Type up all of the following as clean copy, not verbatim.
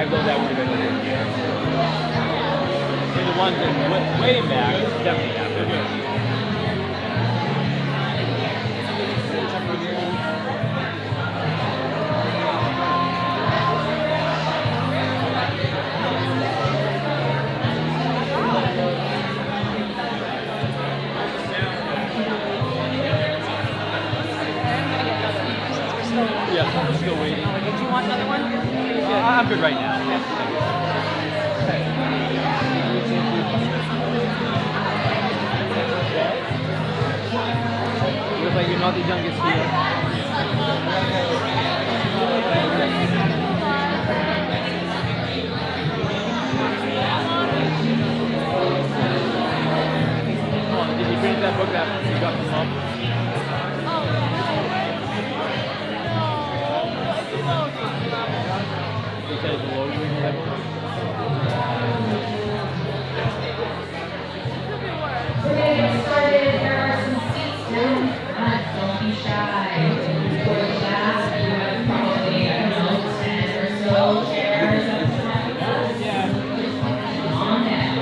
5, those that would have been there. And the ones in way back definitely have. They're good. Yeah, I'm still waiting. Do you want another one? I'm good right now. Looks like you're not the youngest here. Come on, did you finish that book that you got from Mom? Because the logo in that book. We're going to get started. There are some seats down front. Don't be shy. For the class, you have probably, 10 or so chairs up front with us. Come on down.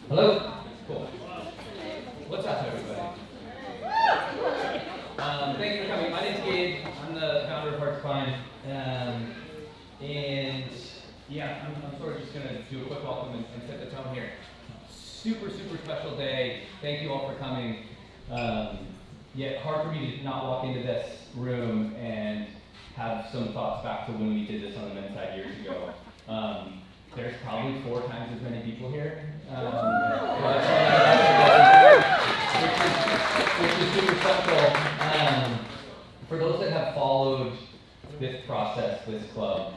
Hello? Cool. What's up, everybody? Thank you for coming. My name's Gabe. I'm the founder of Hearts Fine. And yeah, I'm sort of just going to do a quick welcome and set the tone here. Super, super special day. Thank you all for coming. Yet hard for me to not walk into this room and have some thoughts back to when we did this on the men's side years ago. There's probably 4 times as many people here, which is super special. For those that have followed this process, this club,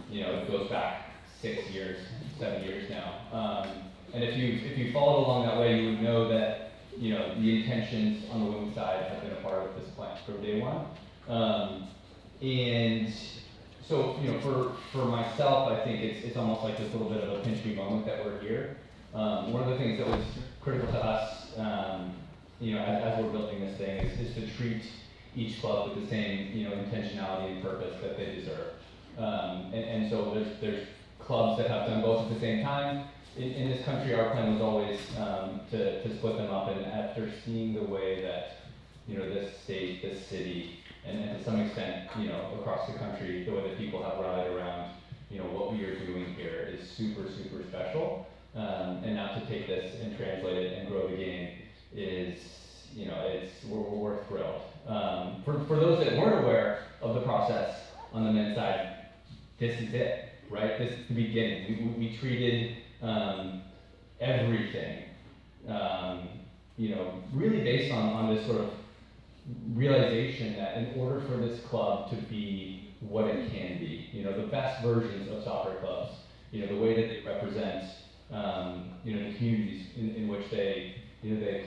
it goes back 6 years, 7 years now. And if you followed along that way, you would know that the intentions on the women's side have been a part of this plan from day one. And so, for myself, I think it's almost like this little bit of a pinch me moment that we're here. One of the things that was critical to us, as we're building this thing, is to treat each club with the same, intentionality and purpose that they deserve. And so there's clubs that have done both at the same time. In this country, our plan was always to split them up. And after seeing the way that, this state, this city, and to some extent, across the country, the way that people have rallied around, what we are doing here is super, super special. And now to take this and translate it and grow the game is, we're thrilled. For those that weren't aware of the process on the men's side, this is it, right? This is the beginning. We treated everything, really based on this sort of realization that in order for this club to be what it can be, the best versions of soccer clubs, the way that they represent, the communities in which they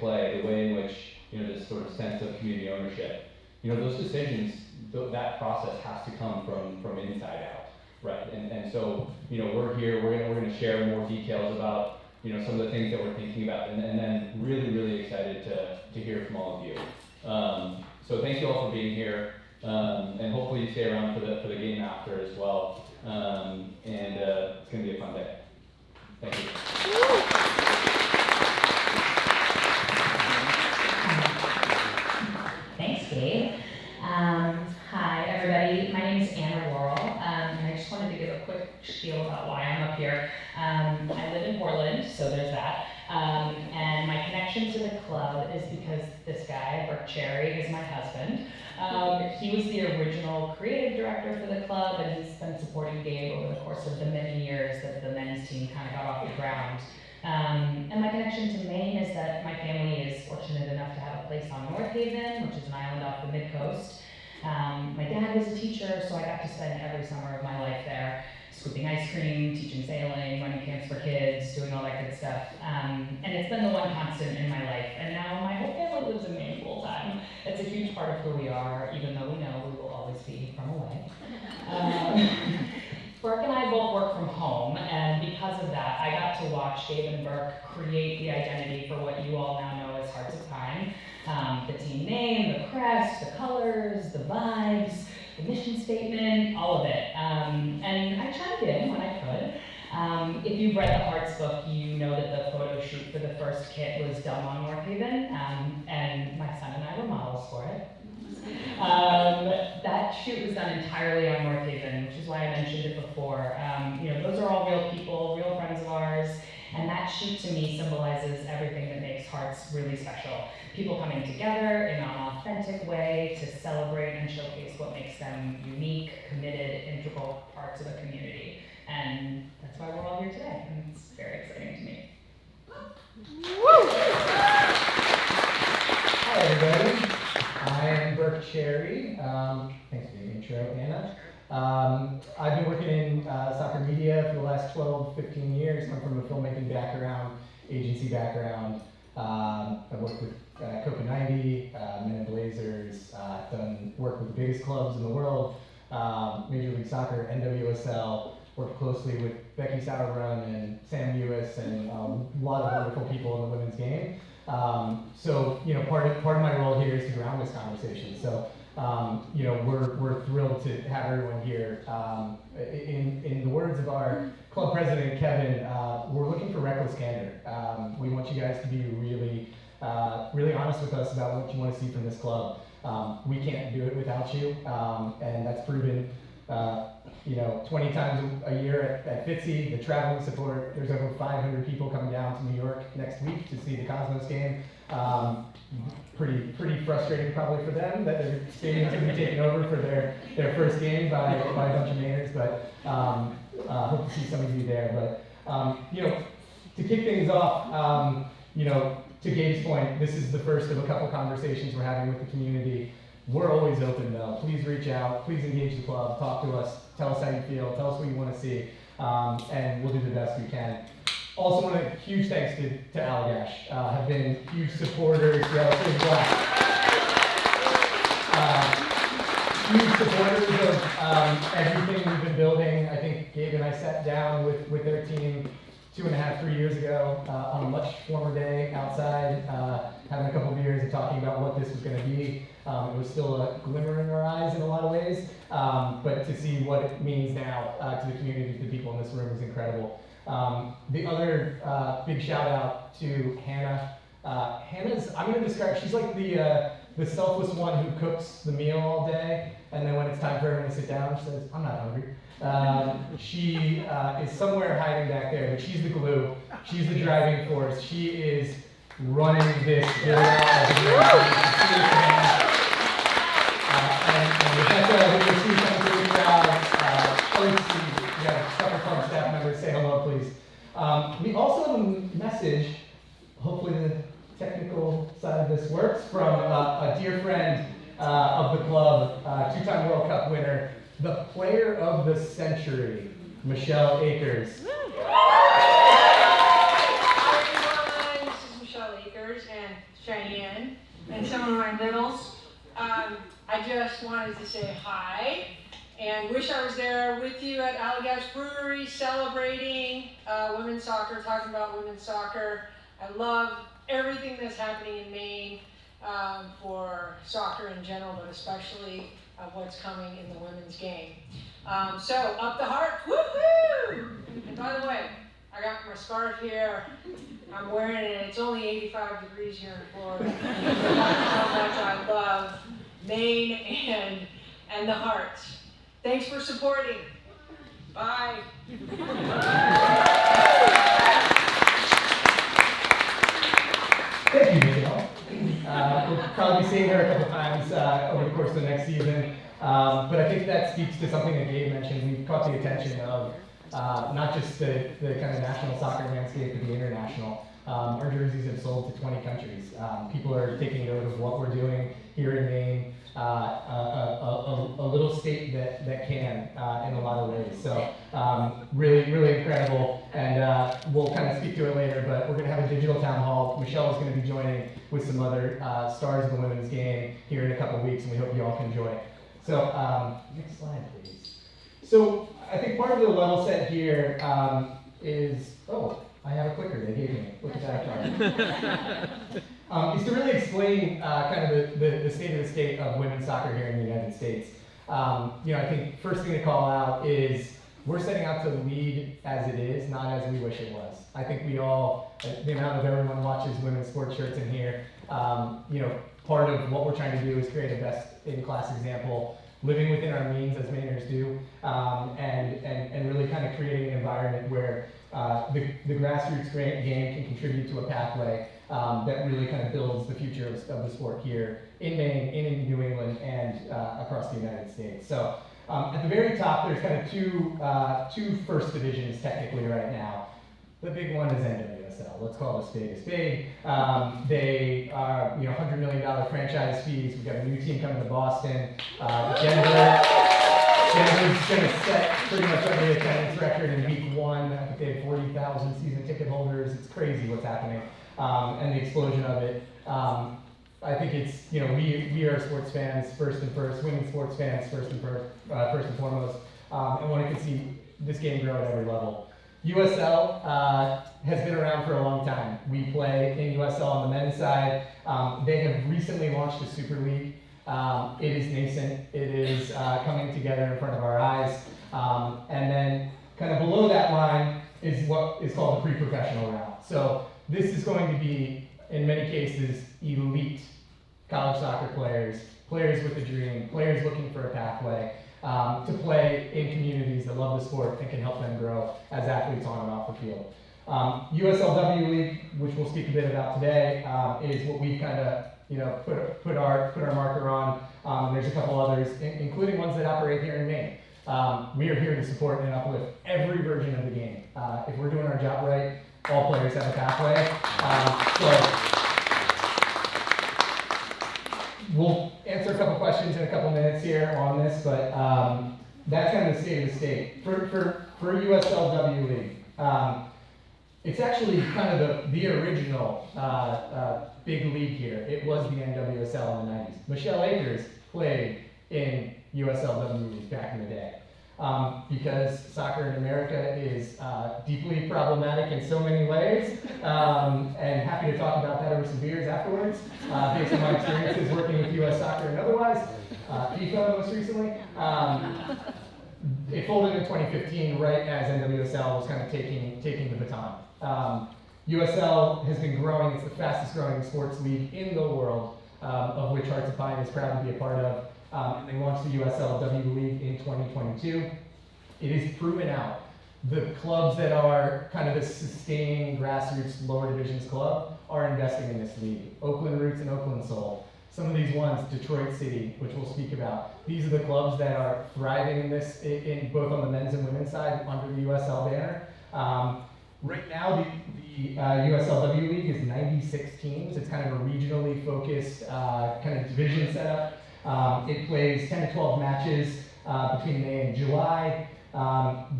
play, the way in which, this sort of sense of community ownership, those decisions, that process has to come from inside out, right? And so, we're here, we're gonna share more details about, some of the things that we're thinking about, and then really, really excited to hear from all of you. So thank you all for being here, and hopefully you stay around for the game after as well. And it's going to be a fun day. Thank you. Thanks, Gabe. Hi, everybody. My name is Anna Laurel, and I just wanted to give a quick spiel about why I'm up here. I live in Portland, so there's that. And my connection to the club is because this guy, Brooke Cherry, is my husband. He was the original creative director for the club, and he's been supporting Gabe over the course of the many years that the men's team kind of got off the ground. And my connection to Maine is that my family is fortunate enough to have a place on North Haven, which is an island off the mid-coast. My dad was a teacher, so I got to spend every summer of my life there. scooping ice cream, teaching sailing, running camps for kids, doing all that good stuff. And it's been the one constant in my life. And now my whole family lives in Maine full time. It's a huge part of who we are, even though we know we will always be from away. Burke and I both work from home, and because of that, I got to watch Dave and Burke create the identity for what you all now know as Hearts of Pine. The team name, the crest, the colors, the vibes, the mission statement, all of it. And I chimed in when I could. If you've read the Hearts book, you know that the photo shoot for the first kit was done on North Haven, and my son and I were models for it. That shoot was done entirely on North Haven, which is why I mentioned it before. Those are all real people, real friends of ours, and that shoot to me symbolizes everything that makes Hearts really special. People coming together in an authentic way to celebrate and showcase what makes them unique, committed, integral parts of a community. And that's why we're all here today, and it's very exciting to me. Hi everybody, I am Burke Cherry. Thanks for the intro, Anna. I've been working in soccer media for the last 12, 15 years. Come from a filmmaking background, agency background. I've worked with Coca 90, Men in Blazers, done work with the biggest clubs in the world, Major League Soccer, NWSL, worked closely with Becky Sauerbrunn and Sam Lewis and a lot of wonderful people in the women's game. So, part of my role here is to ground this conversation. So, we're thrilled to have everyone here. In the words of our club president, Kevin, we're looking for reckless candor. We want you guys to be really honest with us about what you want to see from this club. We can't do it without you, and that's proven 20 times a year at Fitzy, the traveling support. There's over 500 people coming down to New York next week to see the Cosmos game. Pretty frustrating probably for them that their stadium's going to be taken over for their first game by a bunch of Mainers, but hope to see some of you there. But to kick things off, to Gabe's point, this is the first of a couple conversations we're having with the community. We're always open though. Please reach out, please engage the club, talk to us, tell us how you feel, tell us what you want to see, and we'll do the best we can. Also want a huge thanks to Allagash, have been huge supporters, huge supporters of everything we've been building. I think Gabe and I sat down with their team 2.5, 3 years ago on a much warmer day outside, having a couple of beers and talking about what this was going to be. It was still a glimmer in our eyes in a lot of ways, but to see what it means now to the community, to the people in this room is incredible. The other big shout out to Hannah. Hannah's, I'm going to describe, she's like the selfless one who cooks the meal all day, and then when it's time for everyone to sit down, she says, I'm not hungry. She is somewhere hiding back there, but she's the glue. She's the driving force. She is running this build out. And Rebecca, who you see coming through the crowd, always see, we have Soccer Club staff members, say hello, please. We also have a message, hopefully the technical side of this works, from a dear friend of the club, two-time World Cup winner, the player of the century, Michelle Akers. Hi everyone, this is Michelle Akers and Cheyenne and some of my littles. I just wanted to say hi and wish I was there with you at Allagash Brewery celebrating women's soccer, talking about women's soccer. I love everything that's happening in Maine for soccer in general, but especially what's coming in the women's game. So, up the heart, woohoo! And by the way, I got my scarf here. I'm wearing it. It's only 85 degrees here in Florida. That's how much I love Maine and the Hearts. Thanks for supporting. Bye. Thank you, Michelle. We'll probably be seeing her a couple times over the course of the next season. But I think that speaks to something that Gabe mentioned. We've caught the attention of not just the kind of national soccer landscape, but the international. Our jerseys have sold to 20 countries. People are taking note of what we're doing here in Maine. A little state that can in a lot of ways. So really, really incredible. And we'll kind of speak to it later, but we're going to have a digital town hall. Michelle is going to be joining with some other stars of the women's game here in a couple weeks, and we hope you all can join. So next slide, please. So I think part of the level set here is, oh, I have a clicker they gave me. Look at that card. Is to really explain kind of the state of women's soccer here in the United States. I think first thing to call out is we're setting out to lead as it is, not as we wish it was. I think we all, the amount of everyone watches women's sports shirts in here, part of what we're trying to do is create a best-in-class example, living within our means as Mainers do, and really kind of creating an environment where the grassroots game can contribute to a pathway that really kind of builds the future of the sport here in Maine, in New England, and across the United States. So at the very top, there's kind of two first divisions technically right now. The big one is NWSL. Let's call it a spade. They are, $100 million franchise fees. We've got a new team coming to Boston. Denver's going to set pretty much every attendance record in week 1. I think they had 40,000 season ticket holders. It's crazy what's happening, and the explosion of it. I think it's, we are sports fans first, women's sports fans first and foremost, and want to see this game grow at every level. USL has been around for a long time. We play in USL on the men's side. They have recently launched a Super League. It is nascent. It is coming together in front of our eyes. And then kind of below that line is what is called the pre-professional route. So this is going to be, in many cases, elite college soccer players, players with a dream, players looking for a pathway to play in communities that love the sport and can help them grow as athletes on and off the field. USLW League, which we'll speak a bit about today, is what we've kind of put our marker on. And there's a couple others, including ones that operate here in Maine. We are here to support and uplift every version of the game. If we're doing our job right, all players have a pathway. We'll answer a couple questions in a couple minutes here on this, but that's kind of the state of the state. For USLW League, it's actually kind of the original big league here. It was the NWSL in the 90s. Michelle Akers played in USLW League back in the day. Because soccer in America is deeply problematic in so many ways, and happy to talk about that over some beers afterwards, based on my experiences working with US Soccer and otherwise, FIFA most recently. It folded in 2015, right as NWSL was kind of taking the baton. USL has been growing. It's the fastest growing sports league in the world, of which Hearts of Pine is proud to be a part of. And they launched the USLW League in 2022. It is proven out. The clubs that are kind of the sustaining grassroots lower divisions club are investing in this league. Oakland Roots and Oakland Soul. Some of these ones, Detroit City, which we'll speak about. These are the clubs that are thriving in this, in both on the men's and women's side under the USL banner. Right now, the USLW League is 96 teams. It's kind of a regionally focused kind of division setup. It plays 10 to 12 matches between May and July.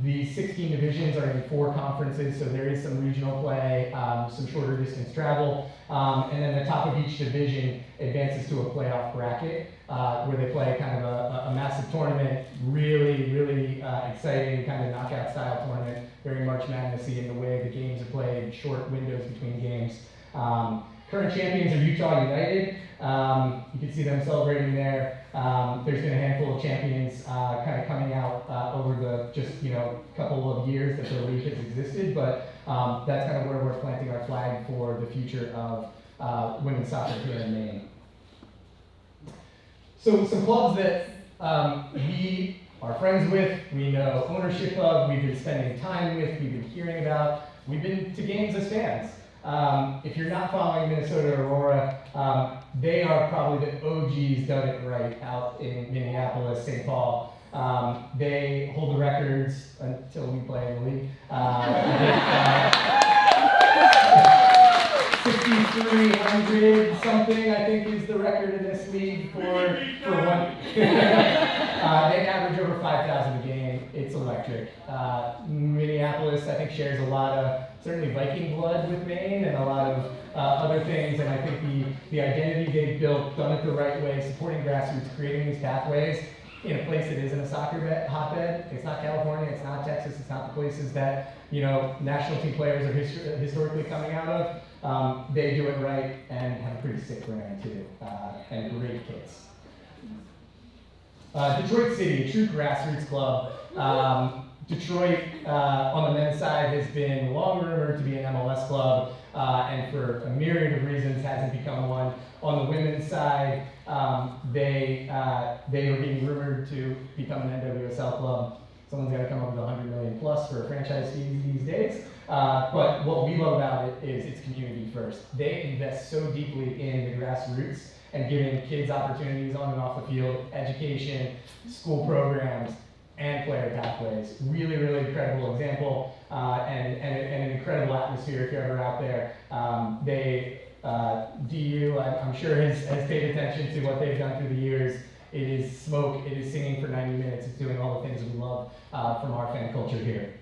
The 16 divisions are in 4 conferences, so there is some regional play, some shorter distance travel, and then the top of each division advances to a playoff bracket where they play kind of a massive tournament, really exciting kind of knockout style tournament, very March Madness-y in the way the games are played, short windows between games. Current champions are Utah United. You can see them celebrating there. There's been a handful of champions kind of coming out over the just couple of years that the league has existed, but that's kind of where we're planting our flag for the future of women's soccer here in Maine. So some clubs that we are friends with, we know ownership of, we've been spending time with, we've been hearing about, we've been to games as fans. If you're not following Minnesota Aurora, they are probably the OGs done it right out in Minneapolis, St. Paul. They hold the records until we play in the league. 6,300 something, I think, is the record in this league for one. They average over 5,000 a game. It's electric. Minneapolis, I think, shares a lot of certainly Viking blood with Maine and a lot of other things. And I think the identity they've built, done it the right way, supporting grassroots, creating these pathways in a place that isn't a soccer hotbed. It's not California. It's not Texas. It's not the places that national team players are historically coming out of. They do it right and have a pretty sick brand too, and great kids. Detroit City, true grassroots club. Detroit, on the men's side, has been long rumored to be an MLS club, and for a myriad of reasons hasn't become one. On the women's side, they were being rumored to become an NWSL club. Someone's got to come up with $100 million plus for a franchise fee these days. But what we love about it is it's community first. They invest so deeply in the grassroots and giving kids opportunities on and off the field, education, school programs, and player pathways. Really, really incredible example, and an incredible atmosphere if you're ever out there. DU, I'm sure has paid attention to what they've done through the years. It is smoke, it is singing for 90 minutes, it's doing all the things we love from our fan culture here.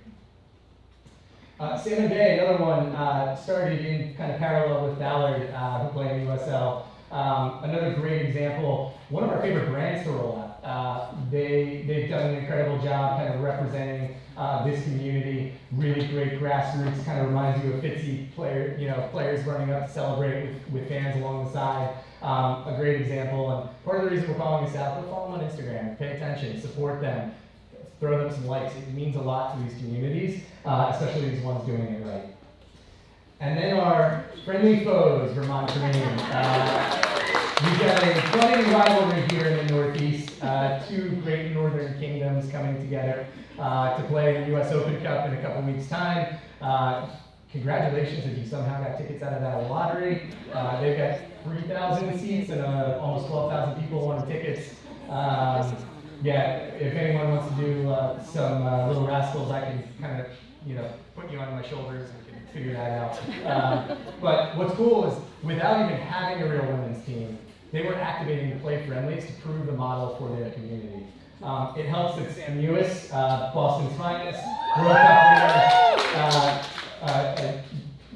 San Jose, another one, started in kind of parallel with Ballard, who played in USL. Another great example, one of our favorite brands to roll out. They've done an incredible job kind of representing this community. Really great grassroots, kind of reminds you of Fitzy players running up to celebrate with fans along the side. A great example, and part of the reason we're calling this out, go follow them on Instagram, pay attention, support them, throw them some likes. It means a lot to these communities, especially these ones doing it right. And then our friendly foes, Vermont Green. We've got a budding rivalry here in the Northeast. Two great northern kingdoms coming together to play the US Open Cup in a couple weeks' time. Congratulations if you somehow got tickets out of that lottery. They've got 3,000 seats and almost 12,000 people wanted tickets. Yeah, if anyone wants to do some Little Rascals, I can kind of, put you on my shoulders and we can figure that out. But what's cool is, without even having a real women's team, they were activating the play friendlies to prove the model for their community. It helps that Sam Ewis, Boston's finest, World Cup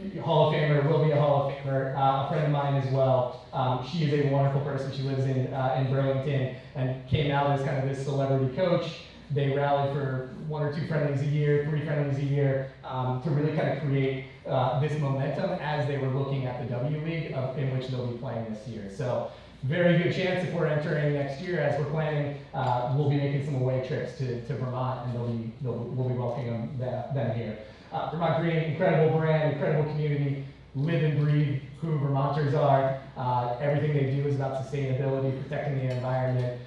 winner, Hall of Famer, will be a Hall of Famer, a friend of mine as well. She is a wonderful person. She lives in Burlington and came out as kind of this celebrity coach. They rally for 1 or 2 friendlies a year, 3 friendlies a year, to really kind of create this momentum as they were looking at the W League, in which they'll be playing this year. So very good chance if we're entering next year, as we're planning, we'll be making some away trips to Vermont, and we'll be welcoming them here. Vermont Green, incredible brand, incredible community, live and breathe who Vermonters are. Everything they do is about sustainability, protecting the environment.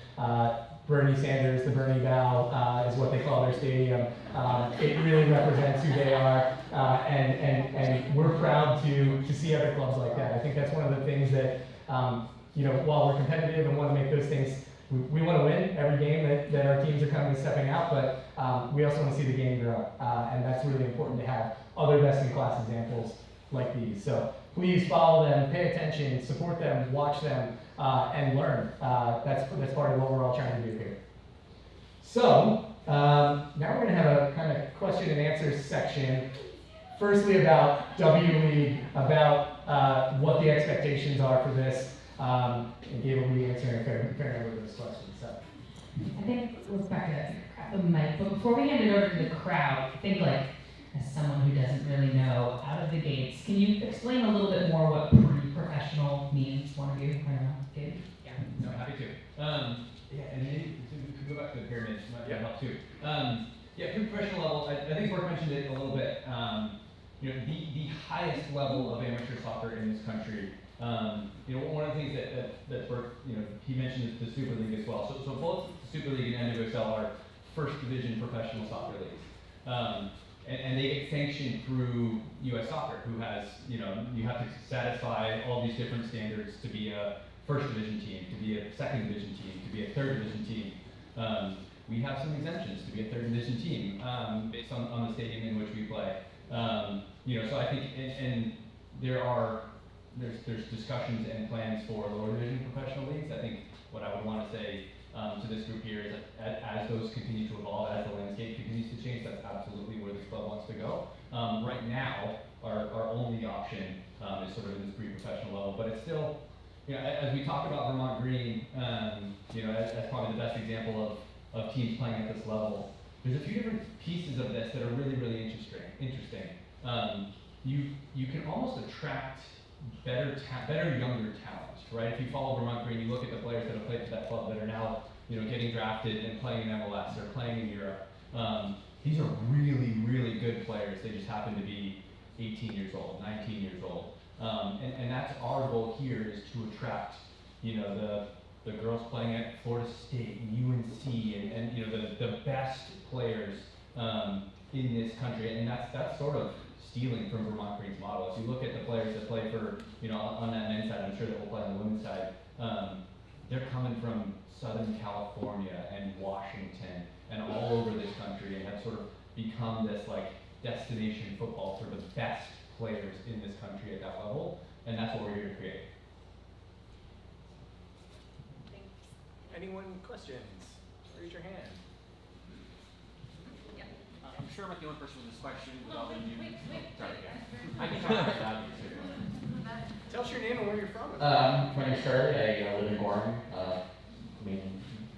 Bernie Sanders, the Bernie Bow, is what they call their stadium. It really represents who they are, and we're proud to see other clubs like that. I think that's one of the things that, while we're competitive and want to make those things, we want to win every game that our teams are coming and stepping out, but we also want to see the game grow, and that's really important to have other best-in-class examples like these. So please follow them, pay attention, support them, watch them, and learn. That's part of what we're all trying to do here. So now we're going to have a kind of question and answer section. Firstly, about W League, about what the expectations are for this. And Gabe will be answering a fair number of those questions. So I think let's back to grab the mic. But before we hand it over to the crowd, I think as someone who doesn't really know out of the gates, can you explain a little bit more what pre-professional means? One of you, I don't know, Gabe? Yeah, no, happy to. And maybe we could go back to the pyramid, might help too. Pre-professional level, I think Bert mentioned it a little bit. The highest level of amateur soccer in this country. One of the things that Bert, he mentioned is the Super League as well. So both the Super League and NWSL are first division professional soccer leagues. And they get sanctioned through US Soccer, who has, you have to satisfy all these different standards to be a first division team, to be a second division team, to be a third division team. We have some exemptions to be a third division team based on the stadium in which we play. So I think, and there's discussions and plans for lower division professional leagues. I think what I would want to say to this group here is that as those continue to evolve, as the landscape continues to change, that's absolutely where this club wants to go. Right now, our only option is sort of in this pre-professional level, but it's still, you know, as we talk about Vermont Green, you know, as probably the best example of teams playing at this level, there's a few different pieces of this that are really, really interesting. You can almost attract better younger talent, right? If you follow Vermont Green, you look at the players that have played for that club that are now, you know, getting drafted and playing in MLS or playing in Europe. These are really, really good players. They just happen to be 18 years old, 19 years old. And that's our goal here, is to attract, you know, the girls playing at Florida State and UNC and you know, the best players in this country. And that's sort of stealing from Vermont Green's model. If you look at the players that play for, you know, on that men's side, I'm sure that will play on the women's side, they're coming from Southern California and Washington and all over this country, and have sort of become this like destination football for the best players in this country at that level, and that's what we're here to create. Anyone questions? Raise your hand. I'm sure I'm not the only person with this question. With all the new, sorry, yeah. I can talk about that. Tell us your name and where you're from. My name's Charlie. I live in Gorham,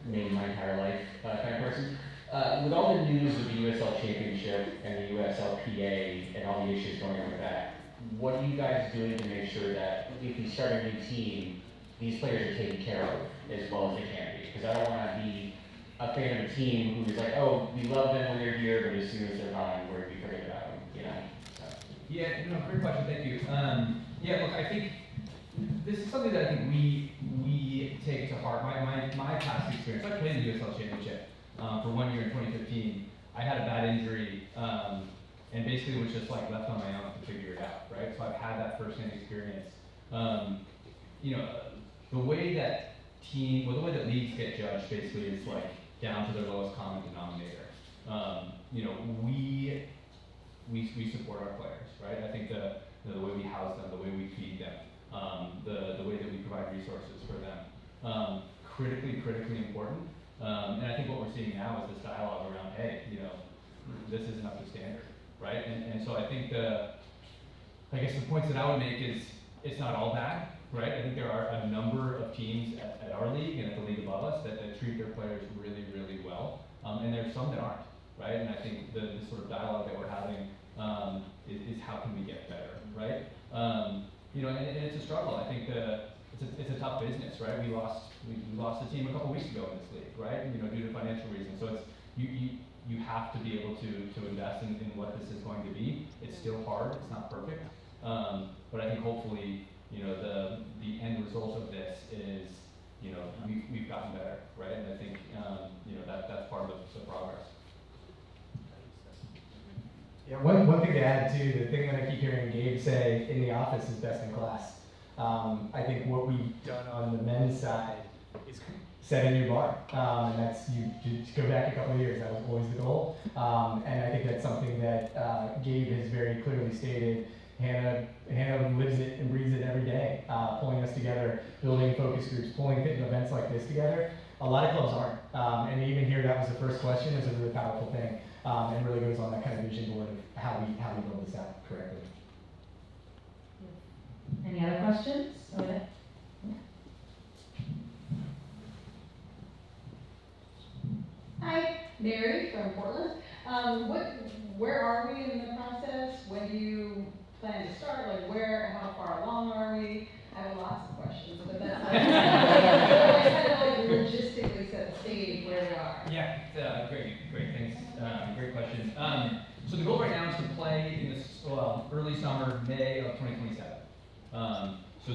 maybe my entire life kind of person. With all the news of the USL Championship and the USLPA and all the issues going on with that, what are you guys doing to make sure that if you start a new team, these players are taken care of as well as they can be? Because I don't want to be a fan of a team who's like, oh, we love them when they're here, but as soon as they're gone, we forget about them, you know? So. Yeah, no, great question, thank you. Yeah, look, I think this is something that I think we take to heart. My past experience, I played in the USL Championship for 1 year in 2015. I had a bad injury and basically was just like left on my own to figure it out, right? So I've had that first-hand experience. You know, the way that leagues get judged basically is like down to their lowest common denominator. You know, we support our players, right? I think the way we house them, the way we feed them, the way that we provide resources for them, critically important. And I think what we're seeing now is this dialogue around, hey, you know, this isn't up to standard, right? And so I think I guess the points that I would make is it's not all bad, right? I think there are a number of teams at our league and at the league above us that treat their players really, really well. And there's some that aren't, right? And I think the sort of dialogue that we're having is how can we get better, right? You know, and it's a struggle. I think it's a tough business, right? We lost a team a couple weeks ago in this league, right? You know, due to financial reasons. So it's you have to be able to invest in what this is going to be. It's still hard. It's not perfect. But I think hopefully, you know, the end result of this is, you know, we've gotten better, right? And I think, you know, that's part of the progress. Yeah, one thing to add too, the thing that I keep hearing Gabe say in the office is best in class. I think what we've done on the men's side is set a new bar, and that's you go back a couple of years, that was always the goal. And I think that's something that Gabe has very clearly stated. Hannah lives it and breathes it every day, pulling us together, building focus groups, pulling events like this together. A lot of clubs aren't, and even here, that was the first question, is a really powerful thing, and really goes on that kind of vision board of how we build this out correctly. Any other questions? Okay. Hi, Mary from Portland. Where are we in the process? When do you plan to start? Like where, how far along are we? I have lots of questions, but that's like, kind of like logistically set the stage where we are. Yeah, great, thanks. Great question. So the goal right now is to play in this early summer, May of 2027. So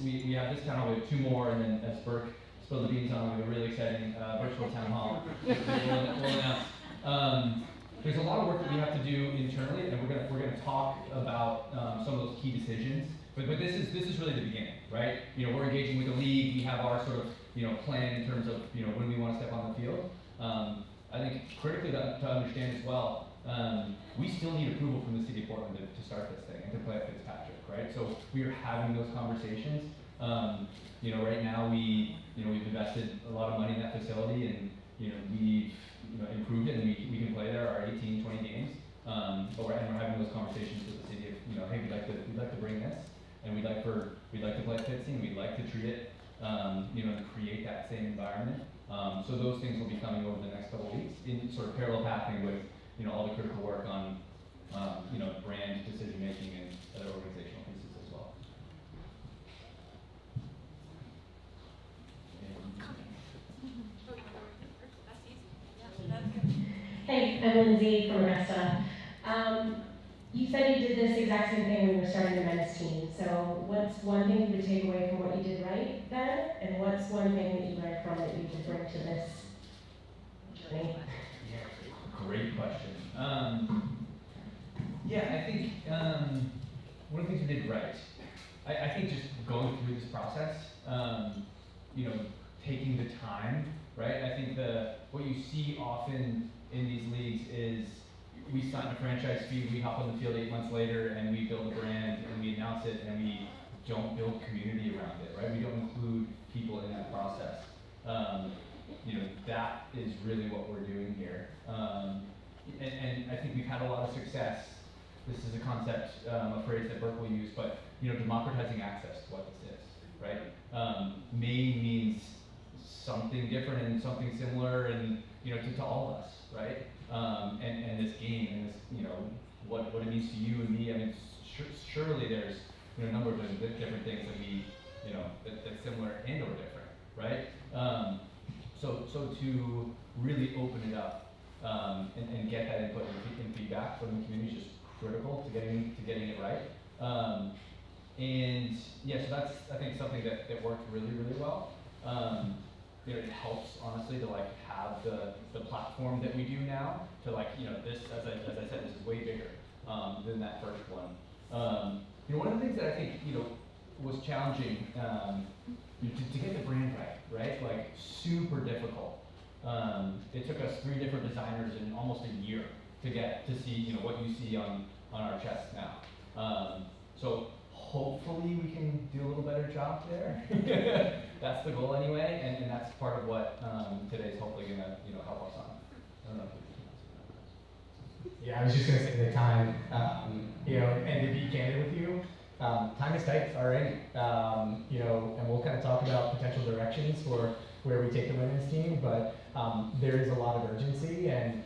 we have this town hall, we have 2 more, and then as Burke spilled the beans on, we have a really exciting virtual town hall. We'll announce. There's a lot of work that we have to do internally, and we're gonna talk about some of those key decisions. But this is really the beginning, right? You know, we're engaging with the league. We have our sort of, you know, plan in terms of, you know, when we want to step on the field. I think critically to understand as well, we still need approval from the city of Portland to start this thing and to play at Fitzpatrick, right? So we are having those conversations. You know, right now we've invested a lot of money in that facility, and we've improved it, and we can play there our 18, 20 games. But we're having those conversations with the city of, hey, we'd like to bring this, and we'd like to play Pitsy, and we'd like to treat it, and create that same environment. So those things will be coming over the next couple of weeks in sort of parallel pathing with all the critical work on brand decision making and other organizational pieces as well. Hey, I'm Lindsay from Augusta. You said you did this exact same thing when you were starting the men's team. So what's one thing you would take away from what you did right then? And what's one thing that you learned from it you could bring to this journey? Yeah, great question. I think one of the things we did right, I think just going through this process, taking the time, right? I think what you see often in these leagues is we sign a franchise fee, we hop on the field 8 months later, and we build a brand, and we announce it, and we don't build community around it, right? We don't include people in that process. That is really what we're doing here. And I think we've had a lot of success. This is a concept, a phrase that Burke will use, but democratizing access to what this is, right? Maine means something different and something similar, and to all of us, right? And this game, and this, what it means to you and me. I mean, surely there's a number of different things that we, that's similar and or different, right? So to really open it up and get that input and feedback from the community is just critical to getting it right. And yeah, so that's, I think, something that worked really, really well. It helps honestly to have the platform that we do now to this, as I said, this is way bigger than that first one. One of the things that I think was challenging to get the brand right, super difficult. It took us 3 different designers in almost a year to get to see what you see on our chests now. So hopefully we can do a little better job there. That's the goal anyway, and that's part of what today's hopefully gonna help us on. I don't know if Yeah, I was just gonna say the time, and to be candid with you, time is tight already. And we'll kind of talk about potential directions for where we take the women's team, but there is a lot of urgency, and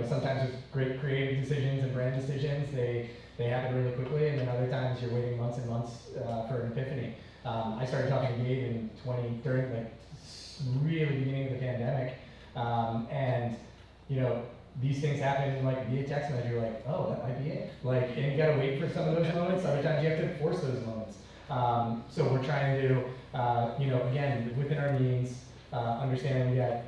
sometimes with great creative decisions and brand decisions, they happen really quickly, and then other times you're waiting months and months for an epiphany. I started talking to Gabe in during really beginning of the pandemic, and these things happen via text message. You're like, oh, that might be it. And you gotta wait for some of those moments. Other times you have to force those moments. So we're trying to, again, within our means, understanding we got,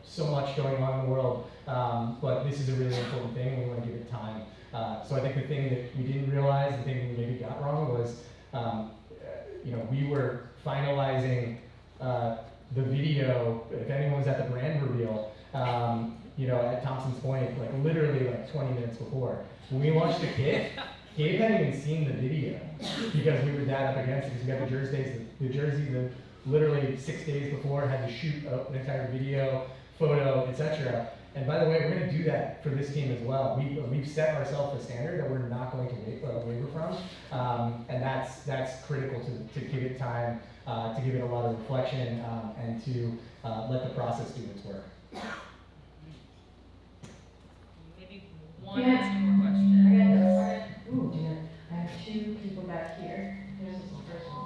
so much going on in the world, but this is a really important thing, and we want to give it time. So I think the thing that we didn't realize, the thing we maybe got wrong was, we were finalizing the video. If anyone was at the brand reveal, at Thompson's Point, literally 20 minutes before. When we launched the kit, Gabe hadn't even seen the video because we were that up against it. Because we got the jersey that literally 6 days before had to shoot an entire video, photo, etc. And by the way, we're going to do that for this team as well. We've set ourselves a standard that we're not going to waver from, and that's critical to give it time, to give it a lot of reflection, and to let the process do its work. Maybe one or two more questions. I got this. Ooh, dear. I have 2 people back here. This is the first one.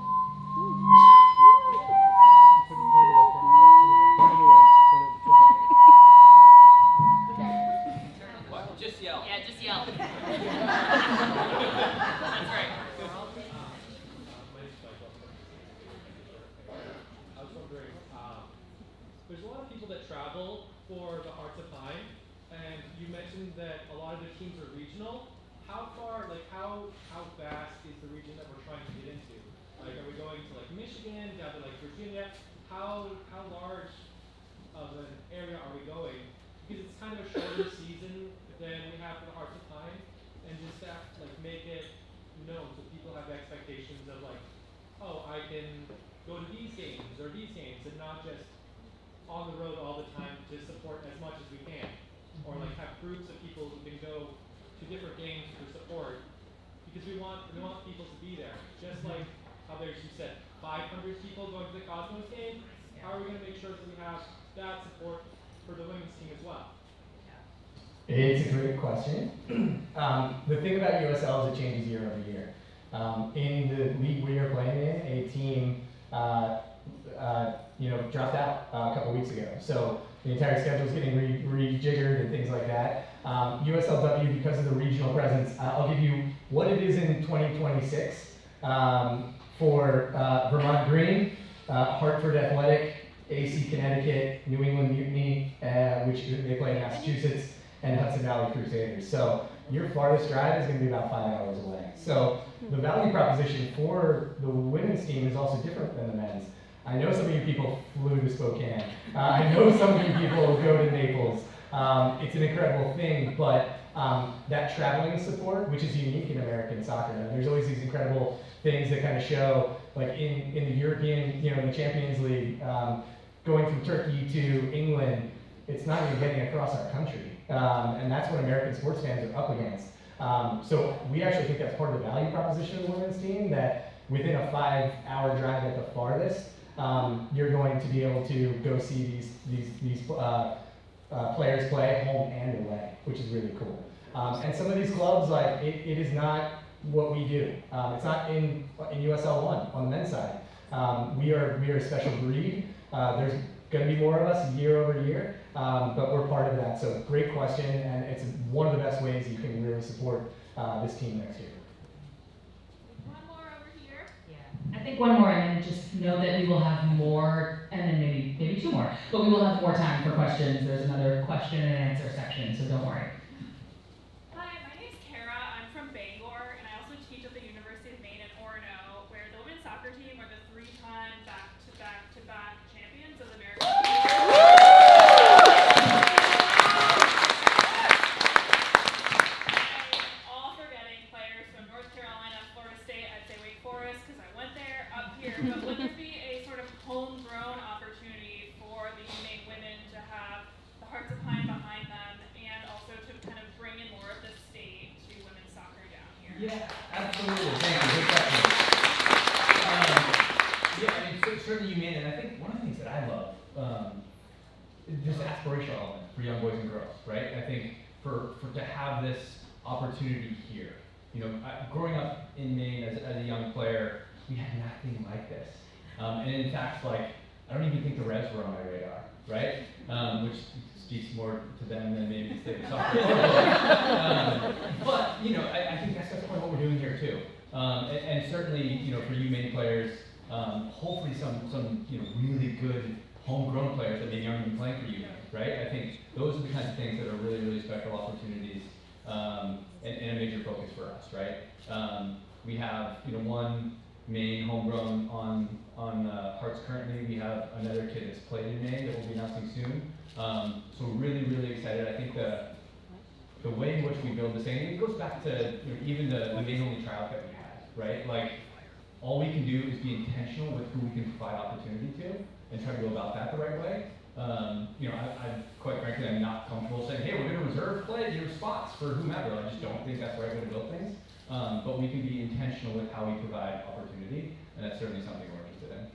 What? Just yell. Yeah, just yell. That's right. I was wondering, there's a lot of people that travel for the Hearts of Pine, and you mentioned that a lot of the teams are regional. How far, how vast is the region that we're trying to get into? Are we going to Michigan, down to Virginia? How large of an area are we going? Because it's kind of a shorter season than we have for the Hearts of Pine, and just that make it known so people have expectations of oh, I can go to these games or these games and not just on the road all the time to support as much as we can. Or like have groups of people who can go to different games for support. Because we want people to be there. Just like how there's, you said, 500 people going to the Cosmos game, how are we going to make sure that we have that support for the women's team as well? It's a great question. The thing about USL is it changes year over year. In the league we are playing in, a team dropped out a couple weeks ago. So the entire schedule is getting rejiggered and things like that. USLW, because of the regional presence, I'll give you what it is in 2026 for Vermont Green, Hartford Athletic, AC Connecticut, New England Mutiny, which they play in Massachusetts, and Hudson Valley Crusaders. So your farthest drive is going to be about 5 hours away. So the value proposition for the women's team is also different than the men's. I know some of you people flew to Spokane. I know some of you people go to Naples. It's an incredible thing, but that traveling support, which is unique in American soccer, and there's always these incredible things that kind of show, like in the European, in the Champions League, going from Turkey to England, it's not even getting across our country. And that's what American sports fans are up against. So we actually think that's part of the value proposition of the women's team, that within a 5-hour drive at the farthest, you're going to be able to go see these players play home and away, which is really cool. And some of these clubs, like it is not what we do. It's not in USL 1 on the men's side. We are a special breed. There's going to be more of us year over year, but we're part of that. So great question, and it's one of the best ways you can really support this team next year. One more over here. I think one more, and then just know that we will have more, and then maybe two more. But we will have more time for questions. There's another question and answer section, so don't worry. Hi, my name's Kara. I'm from Bangor, and I also teach at the University of Maine in Orono, where the women's soccer team are the 3-time back-to-back champions of the American all forgetting players from North Carolina, Florida State. I'd say Wake Forest because I went there up here. But would there be a sort of homegrown opportunity for the Maine women to have the Hearts of Pine behind them, and also to kind of bring in more of the state to women's soccer down here? Yeah, absolutely. Thank you. Good question. Certainly you made it. And I think one of the things that I love is this aspirational element for young boys and girls, right? I think for to have this opportunity here. Growing up in Maine as a young player, we had nothing like this. And in fact, I don't even think the Revs were on my radar, right? Which speaks more to them than maybe the state of soccer. But I think that's part of what we're doing here too. And certainly, for you Maine players, hopefully some really good homegrown players that maybe aren't even playing for you, right? I think those are the kinds of things that are really, really special opportunities, and a major focus for us, right? We have one Maine homegrown on Hearts currently. We have another kid that's played in Maine that we'll be announcing soon. So really, really excited. I think the way in which we build this thing, it goes back to even the Maine only tryout that we had, right? All we can do is be intentional with who we can provide opportunity to and try to go about that the right way. I quite frankly, I'm not comfortable saying, hey, we're going to reserve your spots for whomever. I just don't think that's the right way to build things. But we can be intentional with how we provide opportunity, and that's certainly something we're interested in.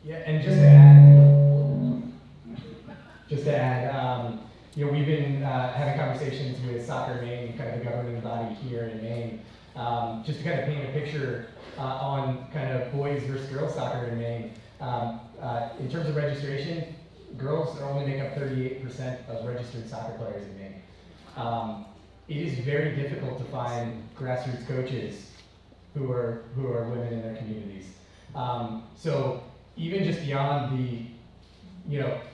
Yeah, and just to add, we've been having conversations with Soccer Maine, kind of the governing body here in Maine, just to kind of paint a picture on kind of boys versus girls soccer in Maine. In terms of registration, girls only make up 38% of registered soccer players in Maine. It is very difficult to find grassroots coaches who are women in their communities. So even just beyond the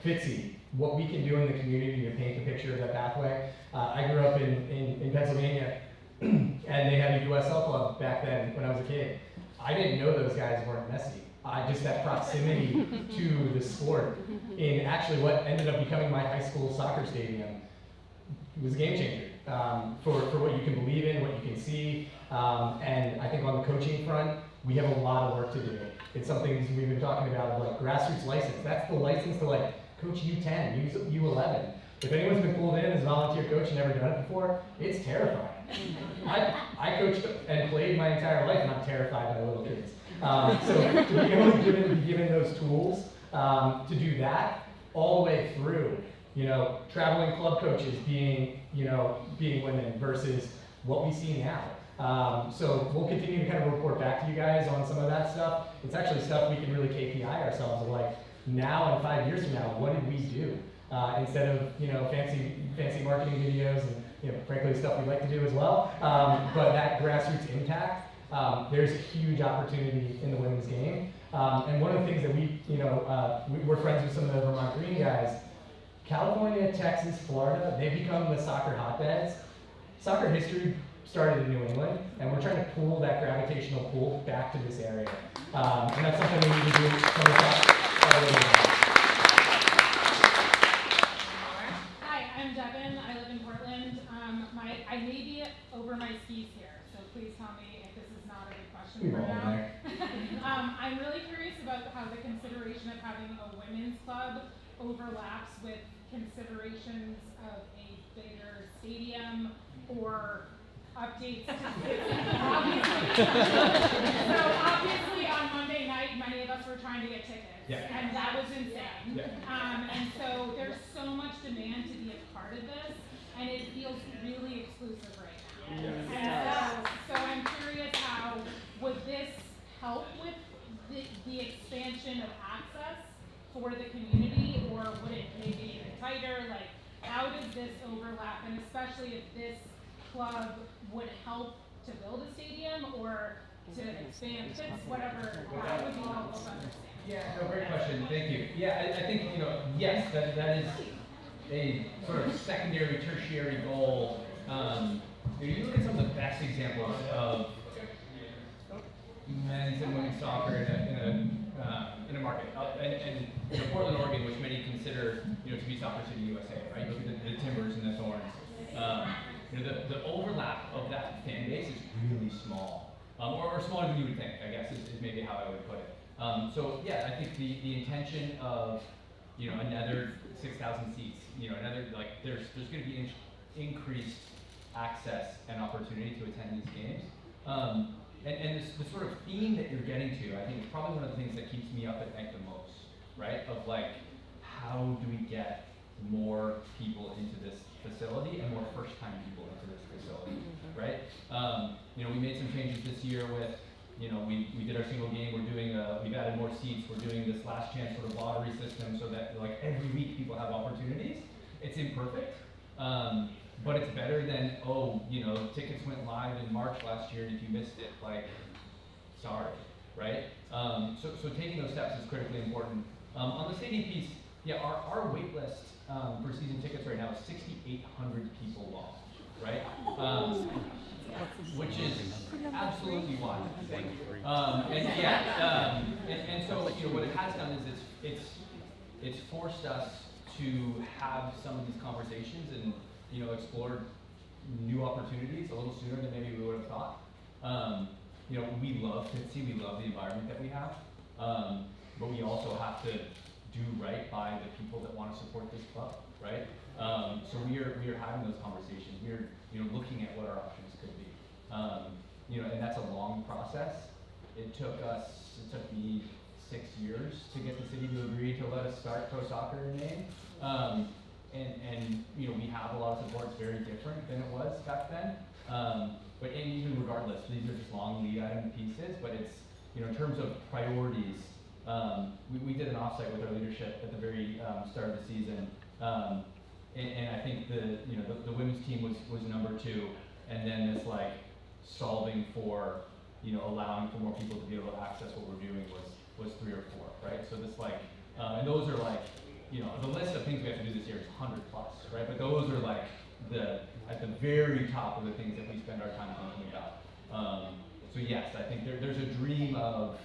FITSE, what we can do in the community to paint the picture of that pathway. I grew up in Pennsylvania, and they had a USL club back then when I was a kid. I didn't know those guys weren't messy. Just that proximity to the sport in actually what ended up becoming my high school soccer stadium was a game changer. for what you can believe in, what you can see. And I think on the coaching front, we have a lot of work to do. It's something we've been talking about, of like grassroots license. That's the license to like coach U10, U11. If anyone's been pulled in as a volunteer coach and never done it before, it's terrifying. I coached and played my entire life, and I'm terrified by little kids. So to be able to be given those tools to do that all the way through, traveling club coaches being women versus what we see now. So we'll continue to kind of report back to you guys on some of that stuff. It's actually stuff we can really KPI ourselves of like, now and 5 years from now, what did we do? Instead of fancy marketing videos and frankly stuff we like to do as well. But that grassroots impact, there's a huge opportunity in the women's game. And one of the things that we're friends with some of the Vermont Green guys. California, Texas, Florida, they've become the soccer hotbeds. Soccer history started in New England, and we're trying to pull that gravitational pull back to this area. And that's something we need to do from the top. Hi, I'm Devin. I live in Portland. I may be over my skis here, so please tell me if this is not a good question for now. I'm really curious about how the consideration of having a women's club overlaps with considerations of a bigger stadium or updates to obviously on Monday night, many of us were trying to get tickets, and that was insane. And so there's so much demand to be a part of this, and it feels really exclusive right now. And so I'm curious, how would this help with the expansion of access for the community, or would it make it even tighter? Like, how does this overlap, and especially if this club would help to build a stadium or to expand pits, whatever, that would be helpful to understand. Yeah, no, great question, thank you. Yeah, I think, yes, that is a sort of secondary, tertiary goal. You look at some of the best examples of men's and women's soccer in a market, and Portland, Oregon, which many consider to be Soccer City, USA, right? Look at the Timbers and the Thorns. The overlap of that fan base is really small, or smaller than you would think, I guess, is maybe how I would put it. So yeah, I think the intention of another 6,000 seats, there's going to be increased access and opportunity to attend these games. And the sort of theme that you're getting to, I think, is probably one of the things that keeps me up at night the most, right? Of like, how do we get more people into this facility and more first-time people into this facility, right? We made some changes this year with, we did our single game. We've added more seats. We're doing this last chance sort of lottery system so that like every week people have opportunities. It's imperfect. But it's better than, tickets went live in March last year, and if you missed it, sorry, right? So taking those steps is critically important. On the stadium piece, our wait list for season tickets right now is 6,800 people long, right? Which is absolutely wild. And so what it has done is it's forced us to have some of these conversations and explore new opportunities a little sooner than maybe we would have thought. We love Pitsy, we love the environment that we have, but we also have to do right by the people that want to support this club, right? So we are having those conversations. We are looking at what our options could be, and that's a long process. It took me 6 years to get the city to agree to let us start pro soccer in Maine. And we have a lot of support. It's very different than it was back then. But even regardless, these are just long lead item pieces. But it's in terms of priorities, we did an offsite with our leadership at the very start of the season, and I think the women's team was number 2, and then this solving for allowing for more people to be able to access what we're doing was 3 or 4, right? So this and those are the list of things we have to do this year is 100 plus, right? But those are at the very top of the things that we spend our time thinking about. So yes, I think there's a dream of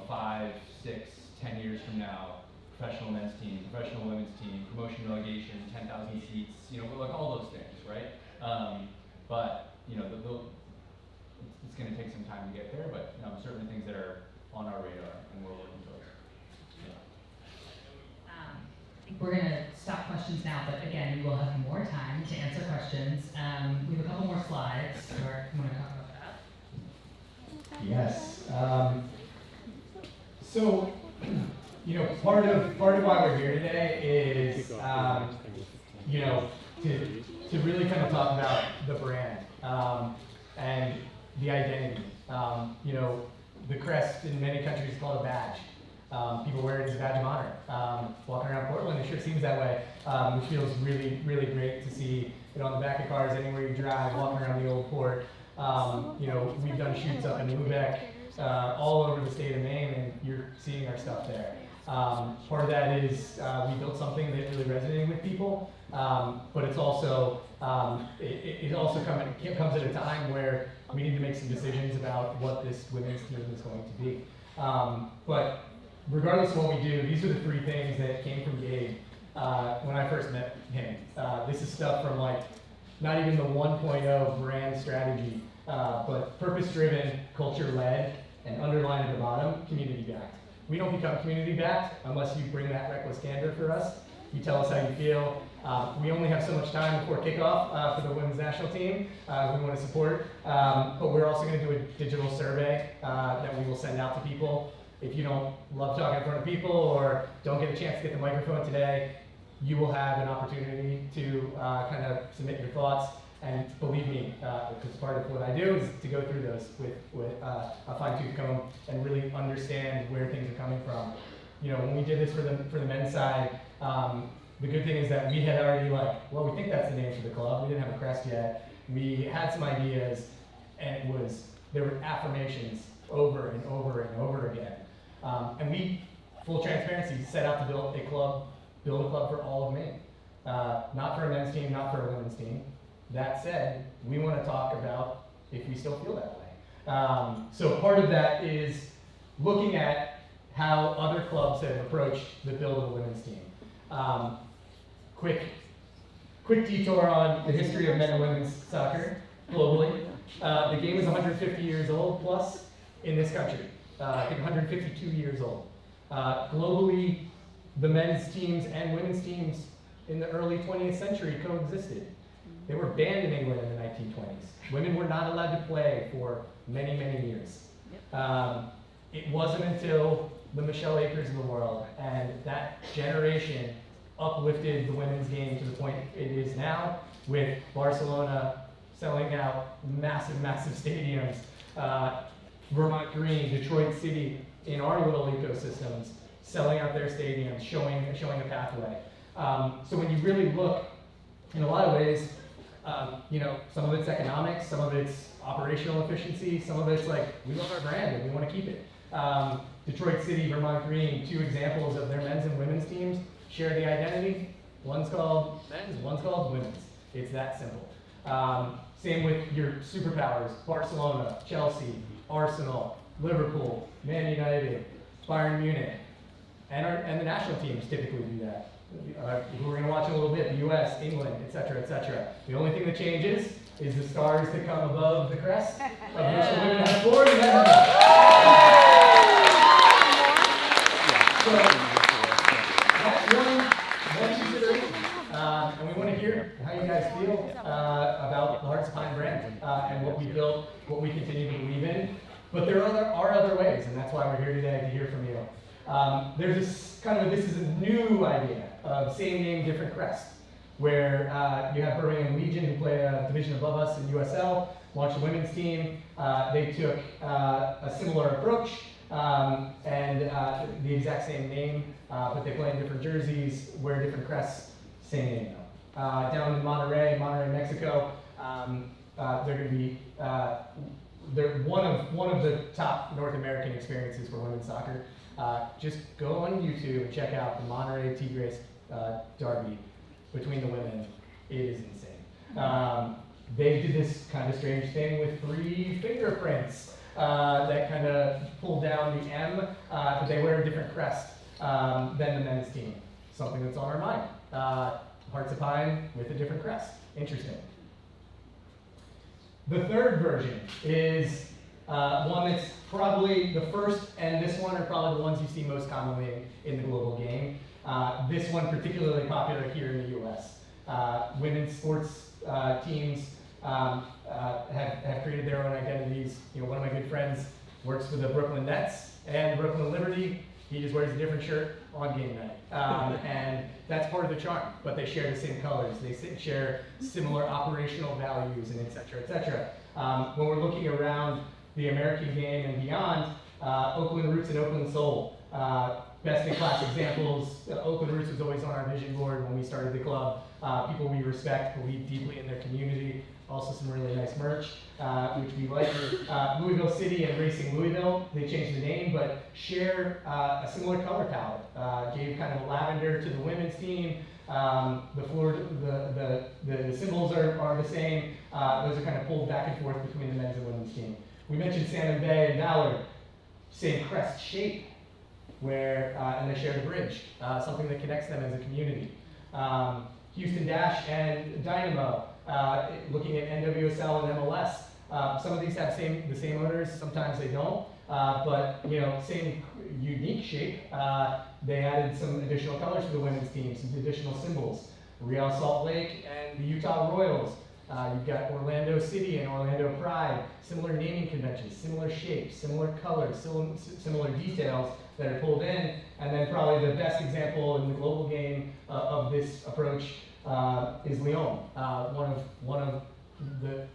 5, 6, 10 years from now, professional men's team, professional women's team, promotion relegation, 10,000 seats, like all those things, right? But it's going to take some time to get there, but certainly things that are on our radar and we're working towards. I think we're going to stop questions now, but again, we will have more time to answer questions. We have a couple more slides. Or you want to talk about that? Yes. So, part of why we're here today is, to really kind of talk about the brand and the identity. The crest in many countries is called a badge. People wear it as a badge of honor. Walking around Portland, it sure seems that way, which feels really, really great to see it on the back of cars anywhere you drive, walking around the old port. We've done shoots up in Lubeck, all over the state of Maine, and you're seeing our stuff there. Part of that is we built something that really resonated with people, but it's also it also comes at a time where we need to make some decisions about what this women's team is going to be. But regardless of what we do, these are the three things that came from Gabe when I first met him. This is stuff from not even the 1.0 brand strategy, but purpose-driven, culture-led, and underlined at the bottom, community-backed. We don't become community-backed unless you bring that reckless candor for us. You tell us how you feel. We only have so much time before kickoff for the women's national team we want to support, but we're also going to do a digital survey that we will send out to people. If you don't love talking in front of people or don't get a chance to get the microphone today, you will have an opportunity to kind of submit your thoughts. And believe me, because part of what I do is to go through those with a fine-tooth comb and really understand where things are coming from. When we did this for the men's side, the good thing is that we had already we think that's the name for the club. We didn't have a crest yet. We had some ideas, and there were affirmations over and over and over again. And we, full transparency, set out to build a club for all of Maine. Not for a men's team, not for a women's team. That said, we want to talk about if we still feel that way. So part of that is looking at how other clubs have approached the build of a women's team. Quick detour on the history of men and women's soccer globally. The game is 150 years old plus in this country. I think 152 years old. Globally, the men's teams and women's teams in the early 20th century coexisted. They were banned in England in the 1920s. Women were not allowed to play for many, many years. It wasn't until the Michelle Akers of the world and that generation uplifted the women's game to the point it is now, with Barcelona selling out massive, massive stadiums, Vermont Green, Detroit City, in our little ecosystems, selling out their stadiums, showing a pathway. So when you really look, in a lot of ways, some of it's economics, some of it's operational efficiency, some of it's we love our brand and we want to keep it. Detroit City, Vermont Green, two examples of their men's and women's teams share the identity. One's called men's, one's called women's. It's that simple. Same with your superpowers, Barcelona, Chelsea, Arsenal, Liverpool, Man United, Bayern Munich, and the national teams typically do that. Who we're going to watch in a little bit, the US, England, etc., etc. The only thing that changes is the stars that come above the crest, of which the women have 4 and men have none. So that's one consideration, and we want to hear how you guys feel about the Hearts of Pine brand and what we built, what we continue to believe in. But there are other ways, and that's why we're here today to hear from you. There's this is a new idea of same name, different crest, where you have Birmingham Legion, who play a division above us in USL, launched a women's team. They took a similar approach and the exact same name, but they play in different jerseys, wear different crests, same name though. Down in Monterrey, Mexico, they're going to be they're one of the top North American experiences for women's soccer. Just go on YouTube and check out the Monterrey Tigres derby between the women. It is insane. They did this kind of strange thing with 3 fingerprints that kind of pull down the M, but they wear a different crest. than the men's team. Something that's on our mind. Hearts of Pine with a different crest. Interesting. The third version is one that's probably the first, and this one are probably the ones you see most commonly in the global game. This one particularly popular here in the US. Women's sports teams have created their own identities. You know, one of my good friends works for the Brooklyn Nets and Brooklyn Liberty. He just wears a different shirt on game night. And that's part of the charm, but they share the same colors. They share similar operational values and et cetera, et cetera. When we're looking around the American game and beyond, Oakland Roots and Oakland Soul. Best in class examples. Oakland Roots was always on our vision board when we started the club. People we respect, believe deeply in their community. Also some really nice merch, which we like. Louisville City and Racing Louisville, they changed the name, but share a similar color palette. Gave kind of lavender to the women's team. The symbols are the same. Those are kind of pulled back and forth between the men's and women's team. We mentioned Salmon Bay and Ballard, same crest shape, where and they share the bridge, something that connects them as a community. Houston Dash and Dynamo, looking at NWSL and MLS. Some of these have the same owners, sometimes they don't, but you know, same unique shape. They added some additional colors to the women's team, some additional symbols. Real Salt Lake and the Utah Royals. You've got Orlando City and Orlando Pride, similar naming conventions, similar shapes, similar colors, similar details that are pulled in. And then probably the best example in the global game of this approach is Lyon, one of the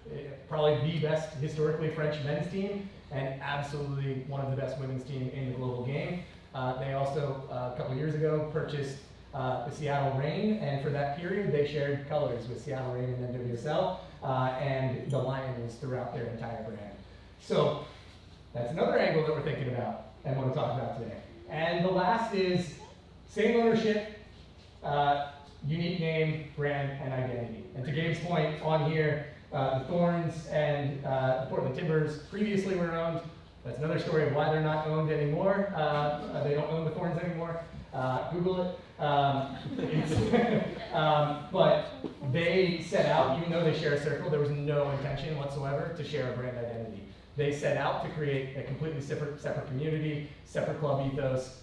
probably the best historically French men's team, and absolutely one of the best women's team in the global game. They also a couple years ago purchased the Seattle Reign, and for that period they shared colors with Seattle Reign and NWSL, and the Lions throughout their entire brand. So that's another angle that we're thinking about and want to talk about today. And the last is same ownership, unique name, brand, and identity. And to Gabe's point on here, the Thorns and the Portland Timbers previously were owned. That's another story of why they're not owned anymore. They don't own the Thorns anymore. Google it. But they set out, even though they share a circle, there was no intention whatsoever to share a brand identity. They set out to create a completely separate community, separate club ethos.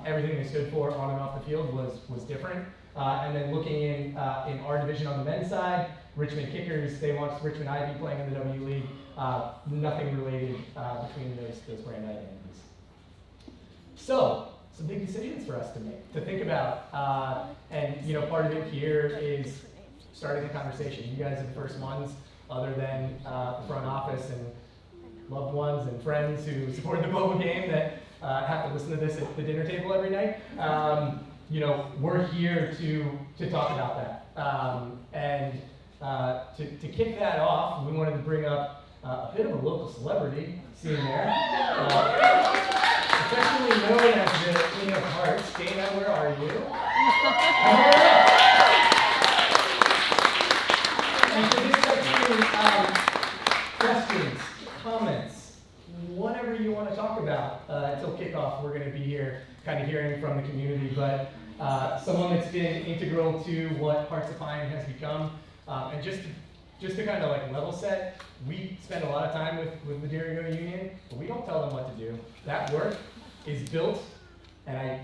Everything they stood for on and off the field was different. And then looking in our division on the men's side, Richmond Kickers, they launched Richmond Ivy playing in the W League. Nothing related between those brand identities. So, some big decisions for us to make, to think about. And you know, part of it here is starting the conversation. You guys are the first ones, other than the front office and loved ones and friends who support the global game, that have to listen to this at the dinner table every night. You know, we're here to talk about that. And to kick that off, we wanted to bring up a bit of a local celebrity, seen there. Affectionately known as the Queen of Hearts. Dana, where are you? And for this section, questions, comments, whatever you want to talk about until kickoff. We're going to be here kind of hearing from the community, but someone that's been integral to what Hearts of Pine has become. And just to kind of like level set, we spend a lot of time with the Dirigo Union, but we don't tell them what to do. That work is built, and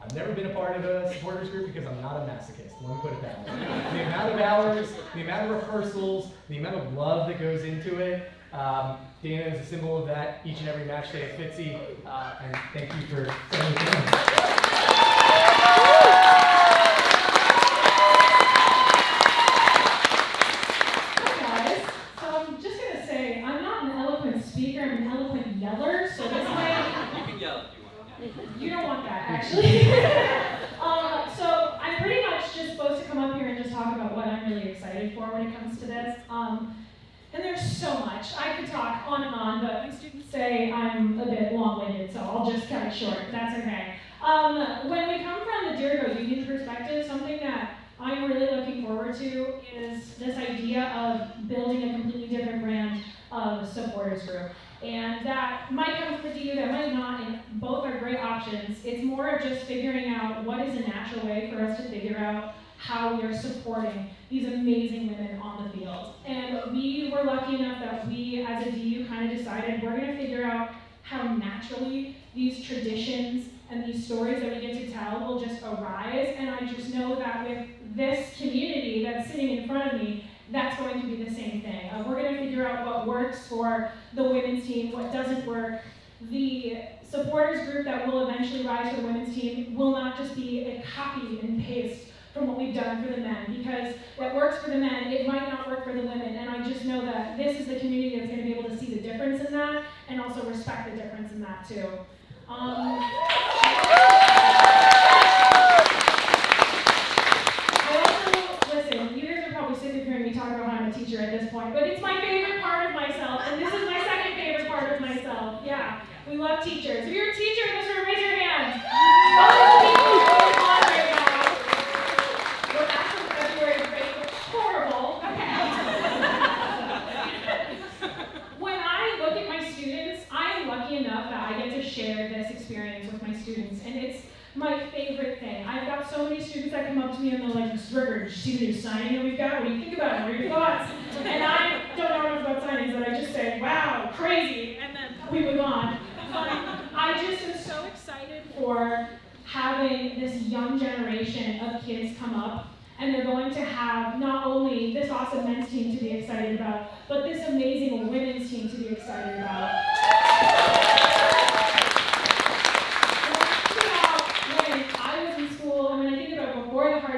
I've never been a part of a supporters group because I'm not a masochist. Let me put it that way. The amount of hours, the amount of rehearsals, the amount of love that goes into it. Dana is a symbol of that each and every match day at Fitzy, and thank you for sending it in. You don't want that, actually. So I'm pretty much just supposed to come up here and just talk about what I'm really excited for when it comes to this. And there's so much. I could talk on and on, but my students say I'm a bit long-winded, so I'll just cut it short. That's okay. When we come from the Dirigo Union perspective, something that I'm really looking forward to is this idea of building a completely different brand of a supporters group. And that might come from the DU, that might not, and both are great options. It's more of just figuring out what is a natural way for us to figure out how we are supporting these amazing women on the field. And we were lucky enough that we, as a DU, kind of decided we're gonna figure out how naturally these traditions and these stories that we get to tell will just arise. And I just know that with this community that's sitting in front of me, that's going to be the same thing. We're going to figure out what works for the women's team, what doesn't work. The supporters group that will eventually rise for the women's team will not just be a copy and paste from what we've done for the men, because what works for the men, it might not work for the women. And I just know that this is the community that's going to be able to see the difference in that and also respect the difference in that too. Listen, you guys are probably sick of hearing me talk about how I'm a teacher at this point, but it's my favorite part of myself, and this is my second favorite part of myself. Yeah, we love teachers. If you're a teacher in this room, raise your hand. Oh, people are on right now. We're back from February break, which is horrible. Okay. When I look at my students, I am lucky enough that I get to share this experience with my students, and it's my favorite thing. I've got so many students that come up to me and they're like, Ms. Berger, did you see the new signing that we've got? What do you think about it? What are your thoughts? And I don't know enough about signings, but I just say, wow, crazy, and then we move on. But I just am so excited for having this young generation of kids come up, and they're going to have not only this awesome men's team to be excited about, but this amazing women's team to be excited about.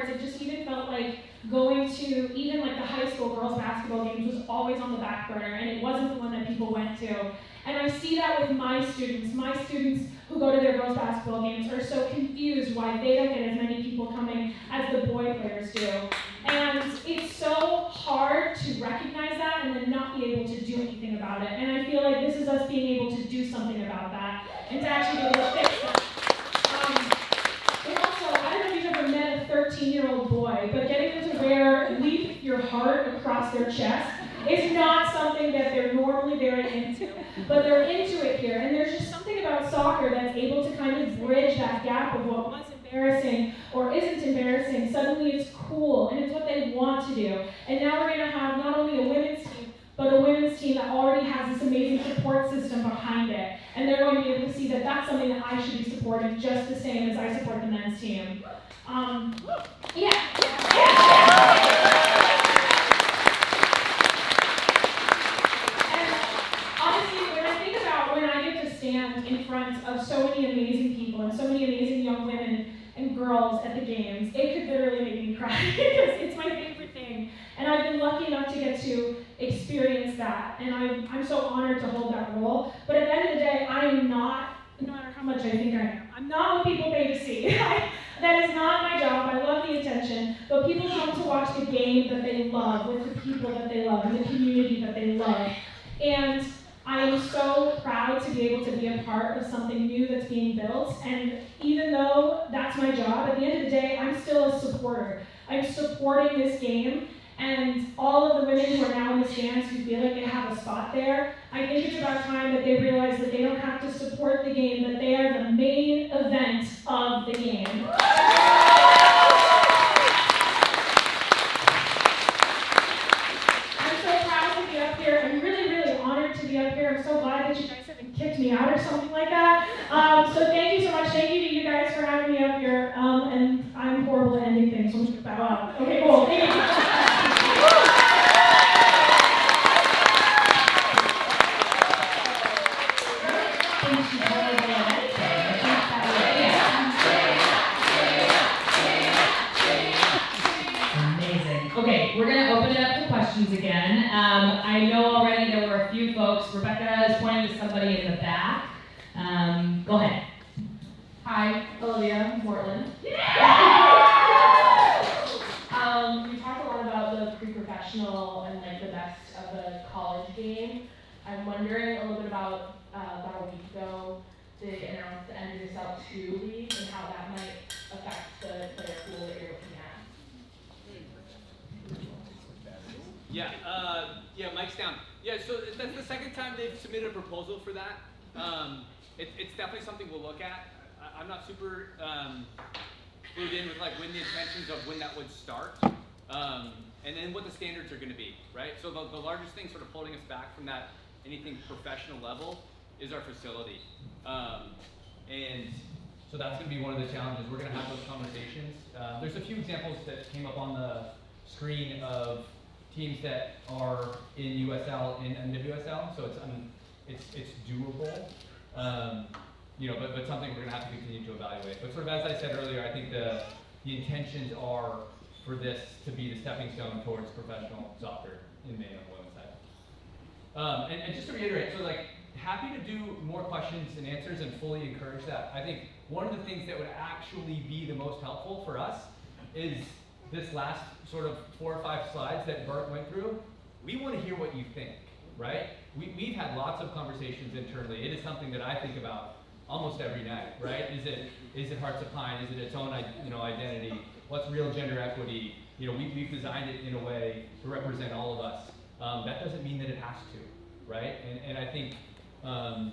It just even felt like going to even like the high school girls basketball games was always on the back burner, and it wasn't the one that people went to. And I see that with my students. My students who go to their girls basketball games are so confused why they don't get as many people coming as the boy players do. And it's so hard to recognize that and then not be able to do anything about it. And I feel like this is us being able to do something about that and to actually be able to fix that. And also, I don't know if you've ever met a 13-year-old boy, but getting them to wear Leap Your Heart across their chest is not something that they're normally very into. But they're into it here, and there's just something about soccer that's able to kind of bridge that gap of what was embarrassing or isn't embarrassing. Suddenly it's cool, and it's what they want to do. And now we're going to have not only a women's team, but a women's team that already has this amazing support system behind it. And they're going to be able to see that that's something that I should be supporting just the same as I support the men's team. Yeah. And honestly, when I think about when I get to stand in front of so many amazing people and so many amazing young women and girls at the games, it could literally make me cry because it's my favorite thing. And I've been lucky enough to get to experience that, and I'm so honored to hold that role. But at the end of the day, I am not, no matter how much I think I am, I'm not what people pay to see. That is not my job. I love the attention, but people come to watch the game that they love, with the people that they love, and the community that they love. And I am so proud to be able to be a part of something new that's being built. And even though that's my job, at the end of the day, I'm still a supporter. I'm supporting this game. And all of the women who are now in the stands who feel like they have a spot there, I think it's about time that they realize that they don't have to support the game, that they are the main event of the game. I'm so proud to be up here. I'm really, really honored to be up here. I'm so glad that you guys haven't kicked me out or something like that. So thank you so much. Thank you to you guys for having me up here. And I'm horrible at ending things, so I'm just going to bow out. Okay, cool. Thank you. Amazing. Okay, we're going to open it up to questions again. I know already there were a few folks. Rebecca is pointing to somebody in the back. Go ahead. Hi, Olivia, Portland. You talked a lot about the pre-professional and like the best of the college game. I'm wondering a little bit about a week ago, they announced the NWSL 2 league and how that might affect the player pool that you're looking at. Yeah, Mike's down. Yeah, so that's the second time they've submitted a proposal for that. It's definitely something we'll look at. I'm not super clued in with like when the intentions of when that would start, and then what the standards are going to be, right? So the largest thing sort of holding us back from that anything professional level is our facility, and so that's going to be one of the challenges. We're going to have those conversations. There's a few examples that came up on the screen of teams that are in USL and NWSL, so it's doable. But something we're going to have to continue to evaluate. But sort of as I said earlier, I think the intentions are for this to be the stepping stone towards professional soccer in Maine on the women's side. And just to reiterate, so like happy to do more questions and answers and fully encourage that. I think one of the things that would actually be the most helpful for us is this last sort of 4 or 5 slides that Bart went through. We want to hear what you think, right? We've had lots of conversations internally. It is something that I think about almost every night, right? Is it Hearts of Pine? Is it its own identity? What's real gender equity? We've designed it in a way to represent all of us. That doesn't mean that it has to, right? And I think, so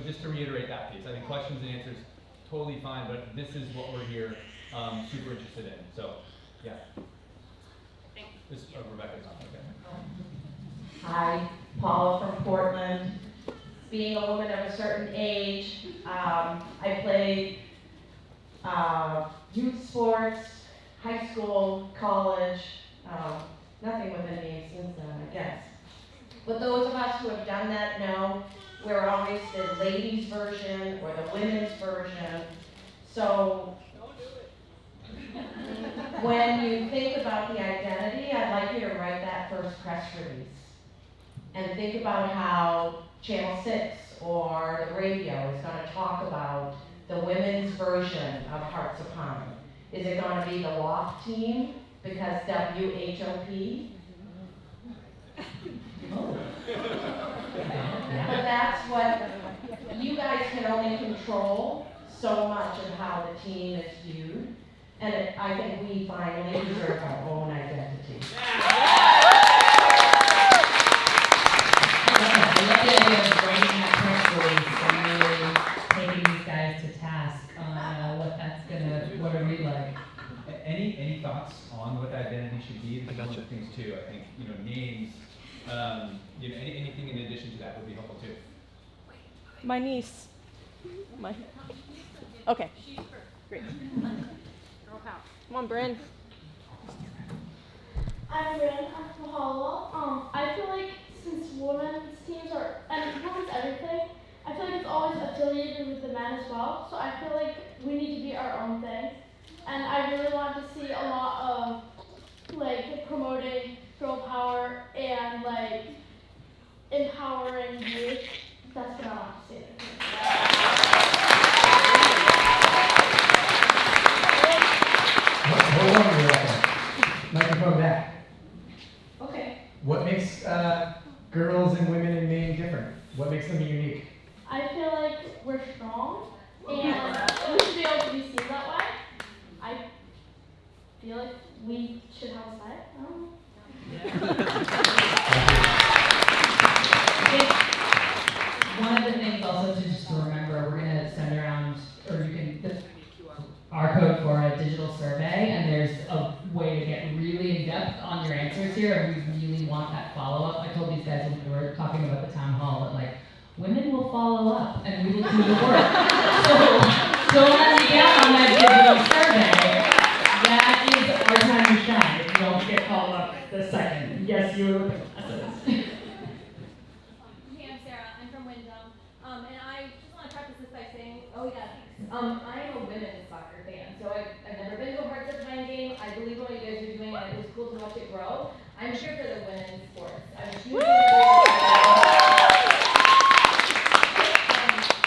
just to reiterate that piece, I think questions and answers, totally fine, but this is what we're here super interested in. So, yeah. This Rebecca's on, okay. Hi, Paula from Portland. Being a woman of a certain age, I played youth sports, high school, college, nothing with any since then, I guess. But those of us who have done that know we're always the ladies' version or the women's version. So when you think about the identity, I'd like you to write that first press release. And think about how Channel 6 or the radio is going to talk about the women's version of Hearts of Pine. Is it going to be the WAP team because WHOP? But that's what you guys can only control so much of how the team is viewed. And I think we finally deserve our own identity. I love the idea of writing that press release and really taking these guys to task on what it read like. Any thoughts on what that identity should be? There's one of the things too. I think names. Anything in addition to that would be helpful too. My niece. Okay. Great. Come on, Bryn. I'm Bryn. I'm from Hollowell. I feel like since women's teams are, and women's everything, I feel like it's always affiliated with the men as well. So I feel like we need to be our own thing. And I really want to see a lot of like promoting girl power and like empowering youth. That's what I want to see. Hold on, Rebecca. Microphone back. Okay. What makes girls and women in Maine different? What makes them unique? I feel like we're strong and we should be able to be seen that way. I feel like we should have a side. I don't know. One of the things also to remember, we're going to send around, or you can, our code for a digital survey, and there's a way to get really in depth on your answers here, and we really want that follow-up. I told these guys when we were talking about the town hall that like, women will follow up, and we will do the work. So don't let me down on that digital survey. That is our time to shine. If you don't get followed up the second. Yes, you were looking at this. Hey, I'm Sarah. I'm from Wyndham. And I just want to preface this by saying, I am a women's soccer fan. So I've never been to a Hearts of Pine game. I believe what you guys are doing, and it was cool to watch it grow. I'm here for the women's sports. I'm a huge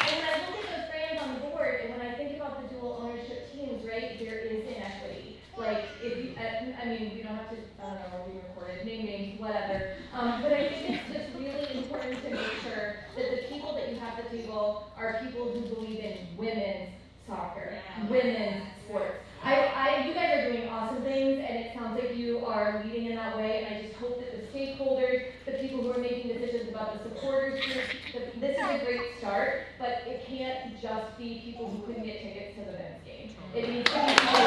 and when I look at those brands on the board, and when I think about the dual ownership teams, right, there is inequity. Like, if you, we don't have to, I don't know, we're being recorded, name names, whatever. But I think it's just really important to make sure that the people that you have at the table are people who believe in women's soccer, women's sports. You guys are doing awesome things, and it sounds like you are leading in that way, and I just hope that the stakeholders, the people who who are making decisions about the supporters group. This is a great start, but it can't just be people who couldn't get tickets to the men's game. It needs to be people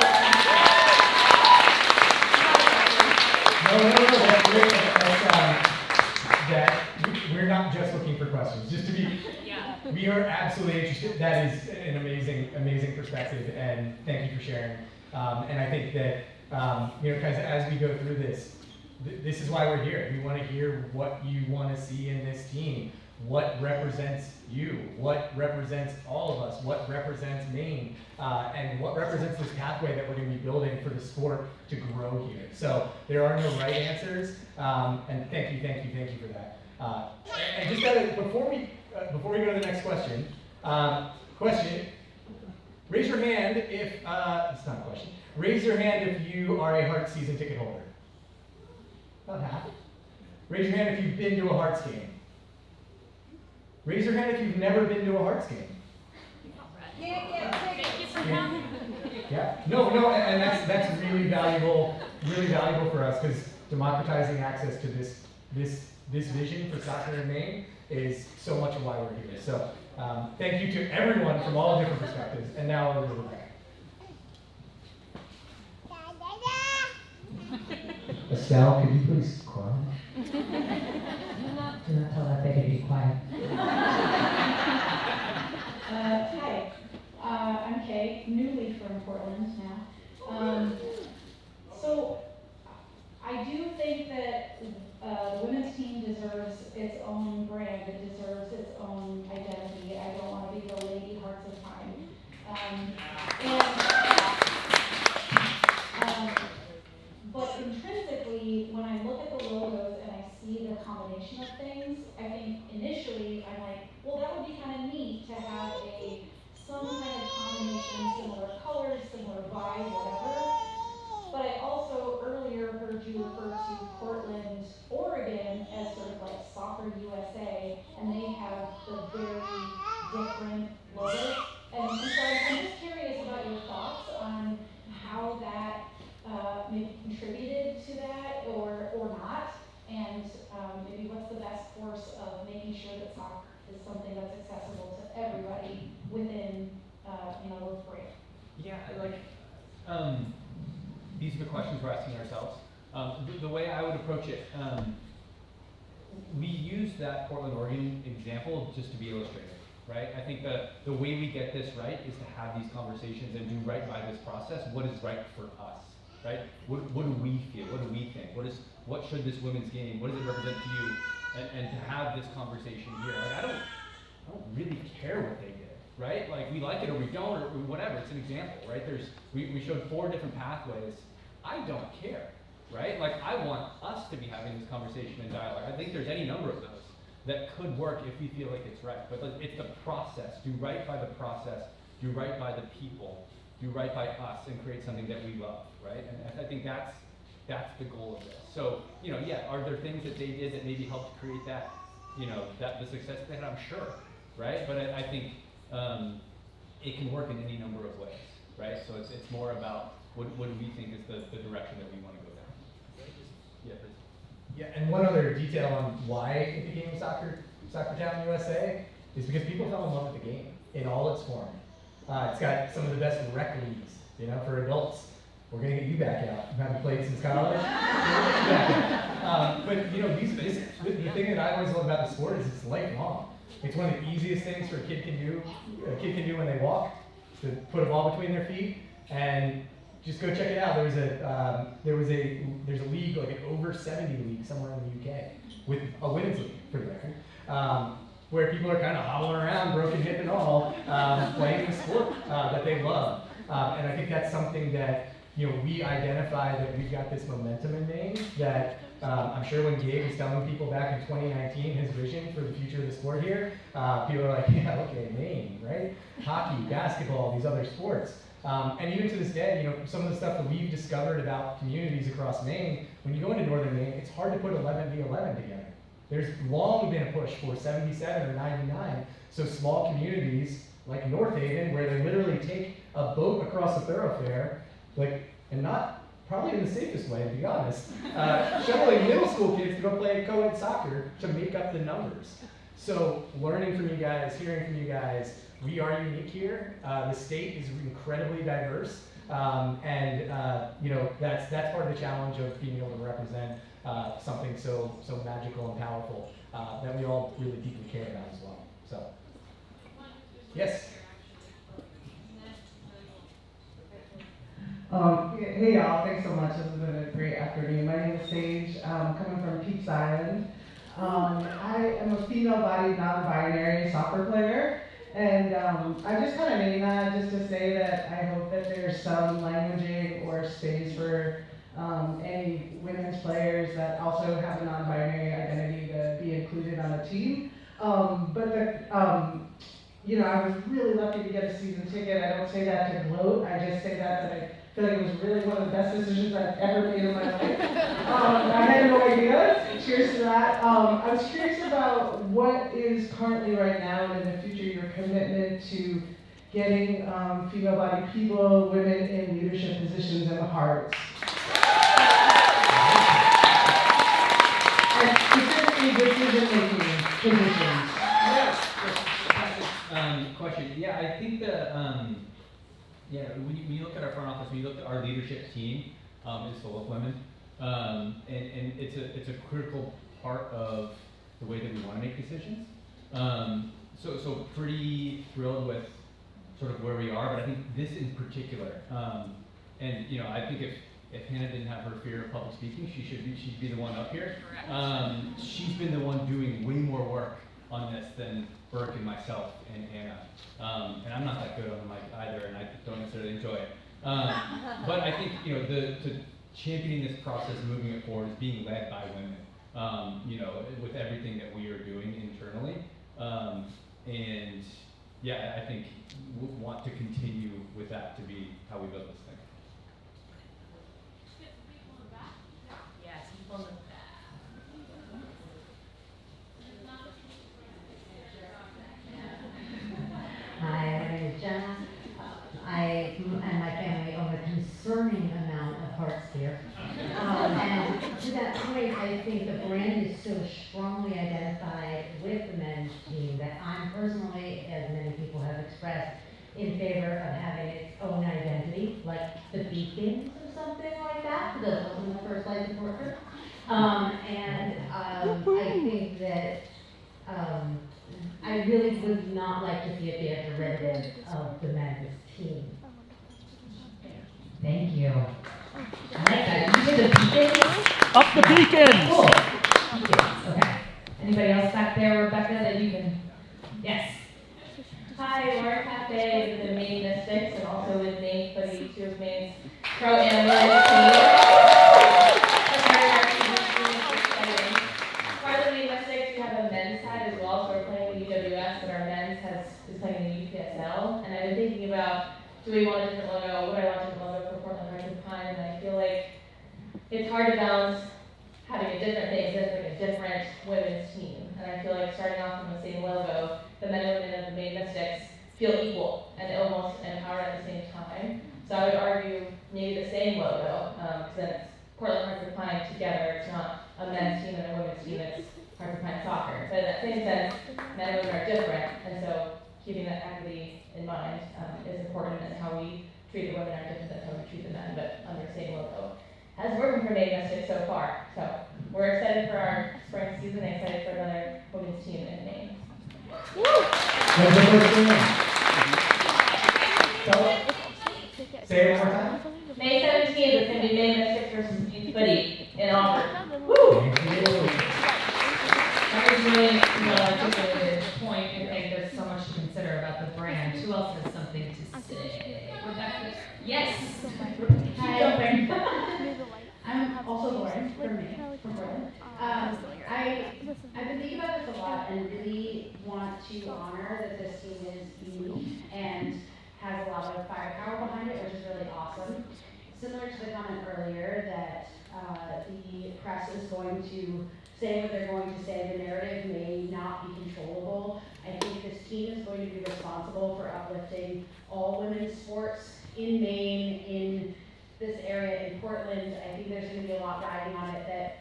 That's great. That we're not just looking for questions. Just to be, we are absolutely interested. That is an amazing perspective, and thank you for sharing. And I think that guys, as we go through this, this is why we're here. We want to hear what you want to see in this team. What represents you? What represents all of us? What represents Maine? And what represents this pathway that we're going to be building for the sport to grow here? So there are no right answers, and thank you for that. And just before we go to the next question, raise your hand if it's not a question. Raise your hand if you are a Hearts season ticket holder. About half. Raise your hand if you've been to a Hearts game. Raise your hand if you've never been to a Hearts game. Thank you for coming. Yeah. No, and that's really valuable for us, because democratizing access to this vision for soccer in Maine is so much of why we're here. So thank you to everyone from all different perspectives. And now over to the back. Estelle, could you please quiet? Do not tell that baby to be quiet. Hi, I'm Kay, newly from Portland now. So I do think that the women's team deserves its own brand. It deserves its own identity. I don't want to be the Lady Hearts of Time. But intrinsically, when I look at the logos and I see the combination of things, I think initially I'm like, well, that would be kind of neat to have some kind of combination, similar colors, similar vibe, whatever. But I also earlier heard you refer to Portland, Oregon as sort of like Soccer USA, and they have the very different logos. And so I'm just curious about your thoughts on how that maybe contributed to that or not, and maybe what's the best course of making sure that soccer is something that's accessible to everybody within North Korea. Yeah, these are the questions we're asking ourselves. The way I would approach it, we use that Portland, Oregon example just to be illustrative, right? I think the way we get this right is to have these conversations and do right by this process. What is right for us, right? What do we feel? What do we think? What should this women's game? What does it represent to you? And to have this conversation here, I don't really care what they did, right? Like, we like it or we don't or whatever. It's an example, right? We showed 4 different pathways. I don't care, right? Like, I want us to be having this conversation and dialogue. I think there's any number of those that could work if we feel like it's right. But it's the process. Do right by the process. Do right by the people. Do right by us and create something that we love, right? And I think that's the goal of this. So, are there things that they did that maybe helped create that, that the success they had? I'm sure, right? But I think it can work in any number of ways, right? So it's more about what do we think is the direction that we want to go down. Yeah, please. Yeah, and one other detail on why it became Soccer Town USA is because people fell in love with the game in all its form. It's got some of the best rec leagues, for adults. We're gonna get you back out. You haven't played since college. But the thing that I always love about the sport is it's lifelong. It's one of the easiest things for a kid can do when they walk, to put a ball between their feet, and just go check it out. There's a league, like an over 70 league somewhere in the UK, with a women's league for the record, where people are kind of hobbling around, broken hip and all, playing the sport that they love. And I think that's something that we identify, that we've got this momentum in Maine that I'm sure when Gabe was telling people back in 2019 his vision for the future of the sport here, people are like, yeah, okay, Maine, right? Hockey, basketball, these other sports. And even to this day, some of the stuff that we've discovered about communities across Maine, when you go into northern Maine, it's hard to put 11v11 together. There's long been a push for 77 or 99. So small communities like North Haven, where they literally take a boat across a thoroughfare, and not probably in the safest way, to be honest, shuttling middle school kids to go play co-ed soccer to make up the numbers. So learning from you guys, hearing from you guys, we are unique here. The state is incredibly diverse, and that's part of the challenge of being able to represent something so magical and powerful that we all really deeply care about as well. So, yes. Hey y'all, thanks so much. This has been a great afternoon. My name is Sage, coming from Peach Island. I am a female-bodied, non-binary soccer player, and I just kind of named that just to say that I hope that there's some languaging or space for any women's players that also have a non-binary identity to be included on a team. I was really lucky to get a season ticket. I don't say that to gloat. I just say that I feel like it was really one of the best decisions I've ever made in my life. I had no idea. Cheers to that. I was curious about what is currently right now and in the future your commitment to getting female-bodied people, women in leadership positions in the Hearts. And specifically decision-making positions. Question. Yeah, I think when you look at our front office, when you look at our leadership team, is full of women, and it's a critical part of the way that we want to make decisions. So pretty thrilled with sort of where we are, but I think this in particular, and I think if Hannah didn't have her fear of public speaking, she'd be the one up here. She's been the one doing way more work on this than Burke and myself and Anna. And I'm not that good on the mic either, and I don't necessarily enjoy it. But I think the championing this process, moving it forward, is being led by women. With everything that we are doing internally, and yeah, I think we want to continue with that to be how we build this thing. Yes, people in the back. Hi, my name is Jenna. I and my family own a concerning amount of Hearts gear. And to that point, I think the brand is so strongly identified with the men's team that I'm personally, as many people have expressed, in favor of having its own identity, like the Beacons or something like that, for those in the first line supporters. I think that I really would not like to see it be a derivative of the men's team. Thank you. I like that. You did the Beacons? Up the Beacons! Cool. Beacons, okay. Anybody else back there, Rebecca, that you can? Yes. Hi, Laura Cafe with the Maine Mystics and also with Maine Footy, two of Maine's pro and women's teams. Part of the Maine Mystics, we have a men's side as well, so we're playing the UWS, but our men's is playing the UPSL. And I've been thinking about, do we want a different logo? Would I want a different logo for Portland Hearts of Pine? And I feel like it's hard to balance having a different thing, like a different women's team. And I feel like starting off from the same logo, the men and women of the Maine Mystics feel equal and almost empowered at the same time. So I would argue maybe the same logo, because then it's Portland Hearts of Pine together. It's not a men's team and a women's team, it's Hearts of Pine soccer. But in that same sense, men and women are different, and so keeping that equity in mind is important, and how we treat the women are different than how we treat the men, but under the same logo. Has worked for Maine Mystics so far. So we're excited for our spring season and excited for another women's team in Maine. Say it one more time. May 17th, it's going to be Maine Mystics versus Maine Footy in Auburn. Woo! That was really articulated point. I think there's so much to consider about the brand. Who else has something to say? Rebecca? Yes. Hi. I'm also Lauren from Maine, from Portland. I've been thinking about this a lot and really want to honor that this team is unique and has a lot of firepower behind it, which is really awesome. Similar to the comment earlier that the press is going to say what they're going to say, the narrative may not be controllable. I think this team is going to be responsible for uplifting all women's sports in Maine, in this area, in Portland, about riding on it that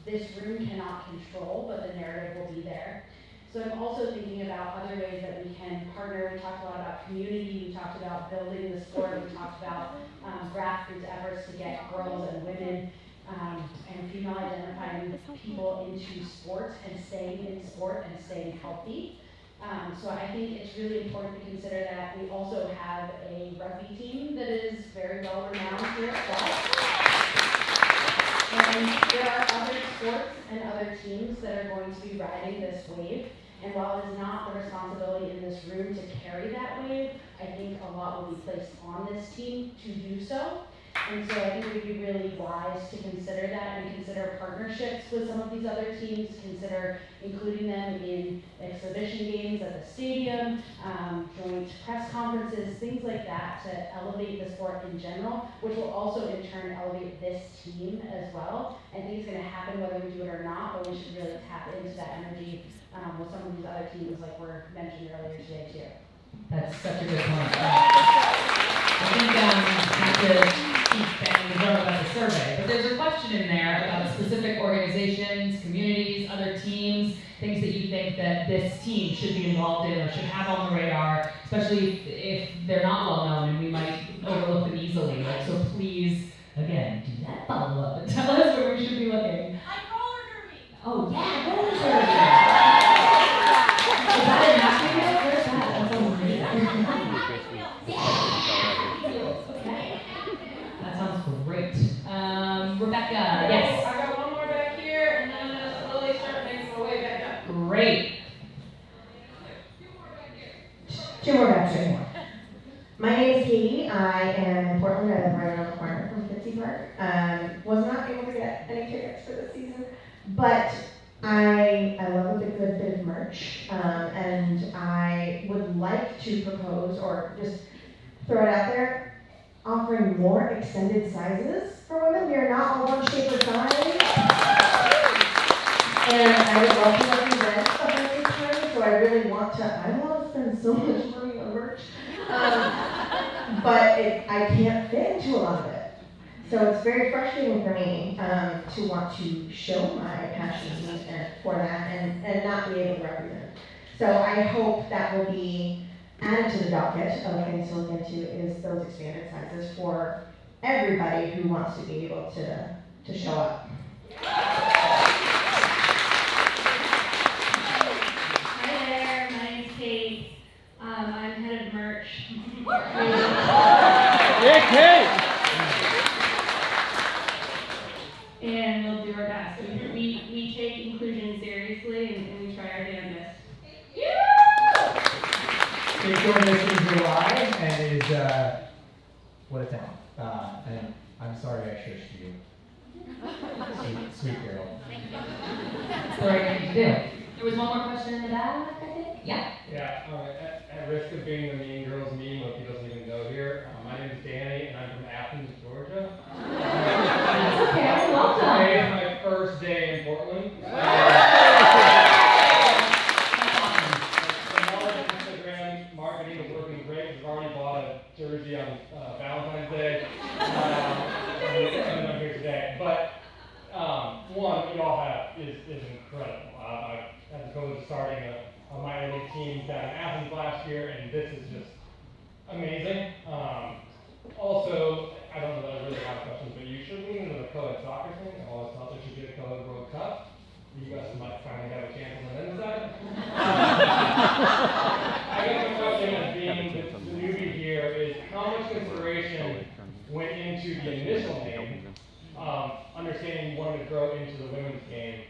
this room cannot control, but the narrative will be there. So I'm also thinking about other ways that we can partner. We talked a lot about community, we talked about building the sport, we talked about grassroots efforts to get girls and women and female identifying people into sport and staying in sport and staying healthy. So I think it's really important to consider that we also have a rugby team that is very well renowned here at Quad. And there are other sports and other teams that are going to be riding this wave. And while it is not the responsibility in this room to carry that wave, I think a lot will be placed on this team to do so. And so I think it would be really wise to consider that and consider partnerships with some of these other teams, consider including them in exhibition games at the stadium, joint press conferences, things like that to elevate the sport in general, which will also in turn elevate this team as well. I think it's going to happen whether we do it or not, but we should really tap into that energy with some of these other teams like were mentioned earlier today too. That's such a good point. I think not to keep banging the drum about the survey, but there's a question in there about specific organizations, communities, other teams, things that you think that this team should be involved in or should have on the radar, especially if they're not well known and we might overlook them easily. Like, so please, again, do that follow up and tell us where we should be looking. Like roller derby. Oh yeah, roller derby. Is that in Nashville? Where's that? That sounds amazing. Okay. That sounds great. Rebecca, yes. I got one more back here, and then I'm gonna slowly start making my way back up. Great. Two more back here. My name is Katie. I am in Portland. I live right around the corner from Fitzy Park. Was not able to get any tickets for this season, but I love a good bit of merch, and I would like to propose, or just throw it out there, offering more extended sizes for women. We are not all one shape or size. And I would love to represent a bunch of time, so I really want to, I don't want to spend so much money on merch. But I can't fit into a lot of it. So it's very frustrating for me to want to show my passion for that and not be able to represent. So I hope that will be added to the docket of things to look into is those expanded sizes for everybody who wants to be able to show up. Hi there, my name's Kate. I'm head of merch. Yeah, Kate! And we'll do our best. We take inclusion seriously and we try our damnedest. It's going this in July and is what a town. And I'm sorry I shushed you. Sweet girl. That's the right thing to do. There was one more question in the back, I think. Yeah. Yeah, all right. At risk of being the Mean Girls meme, if he doesn't even know here, my name is Danny, and I'm from Athens, Georgia. That's okay, welcome. Today is my first day in Portland. The knowledge of Instagram marketing is working great. We've already bought a jersey on Valentine's Day, and I'm here today. But one, what you all have is incredible. I had the privilege of starting a minor league team down in Athens last year, and this is just amazing. Also, I don't know that I really have questions, but you should lean into the co-ed soccer thing. I always thought there should be a co-ed World Cup. You guys might finally have a chance on the men's side. I guess the question as being the newbie here is how much consideration went into the initial name, understanding you wanted to grow into the women's game.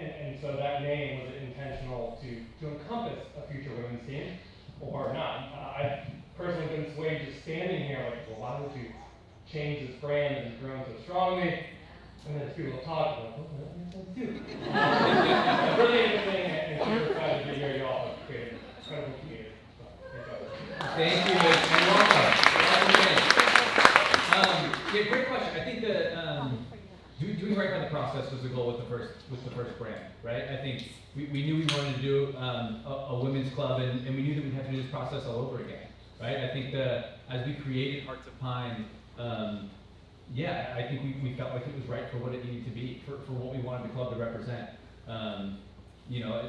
And so that name, was it intentional to encompass a future women's team or not? I've personally been swayed just standing here like, well, why would you change this brand that has grown so strongly? And then as people talk, like, oh, that makes sense too. It's really interesting and super excited to be here. You all have created an incredible community. So, thank you, and welcome. Yeah, great question. I think that doing right by the process was the goal with the first brand, right? I think we knew we wanted to do a women's club, and we knew that we'd have to do this process all over again, right? I think that as we created Hearts of Pine, yeah, I think we felt like it was right for what it needed to be, for what we wanted the club to represent. You know, I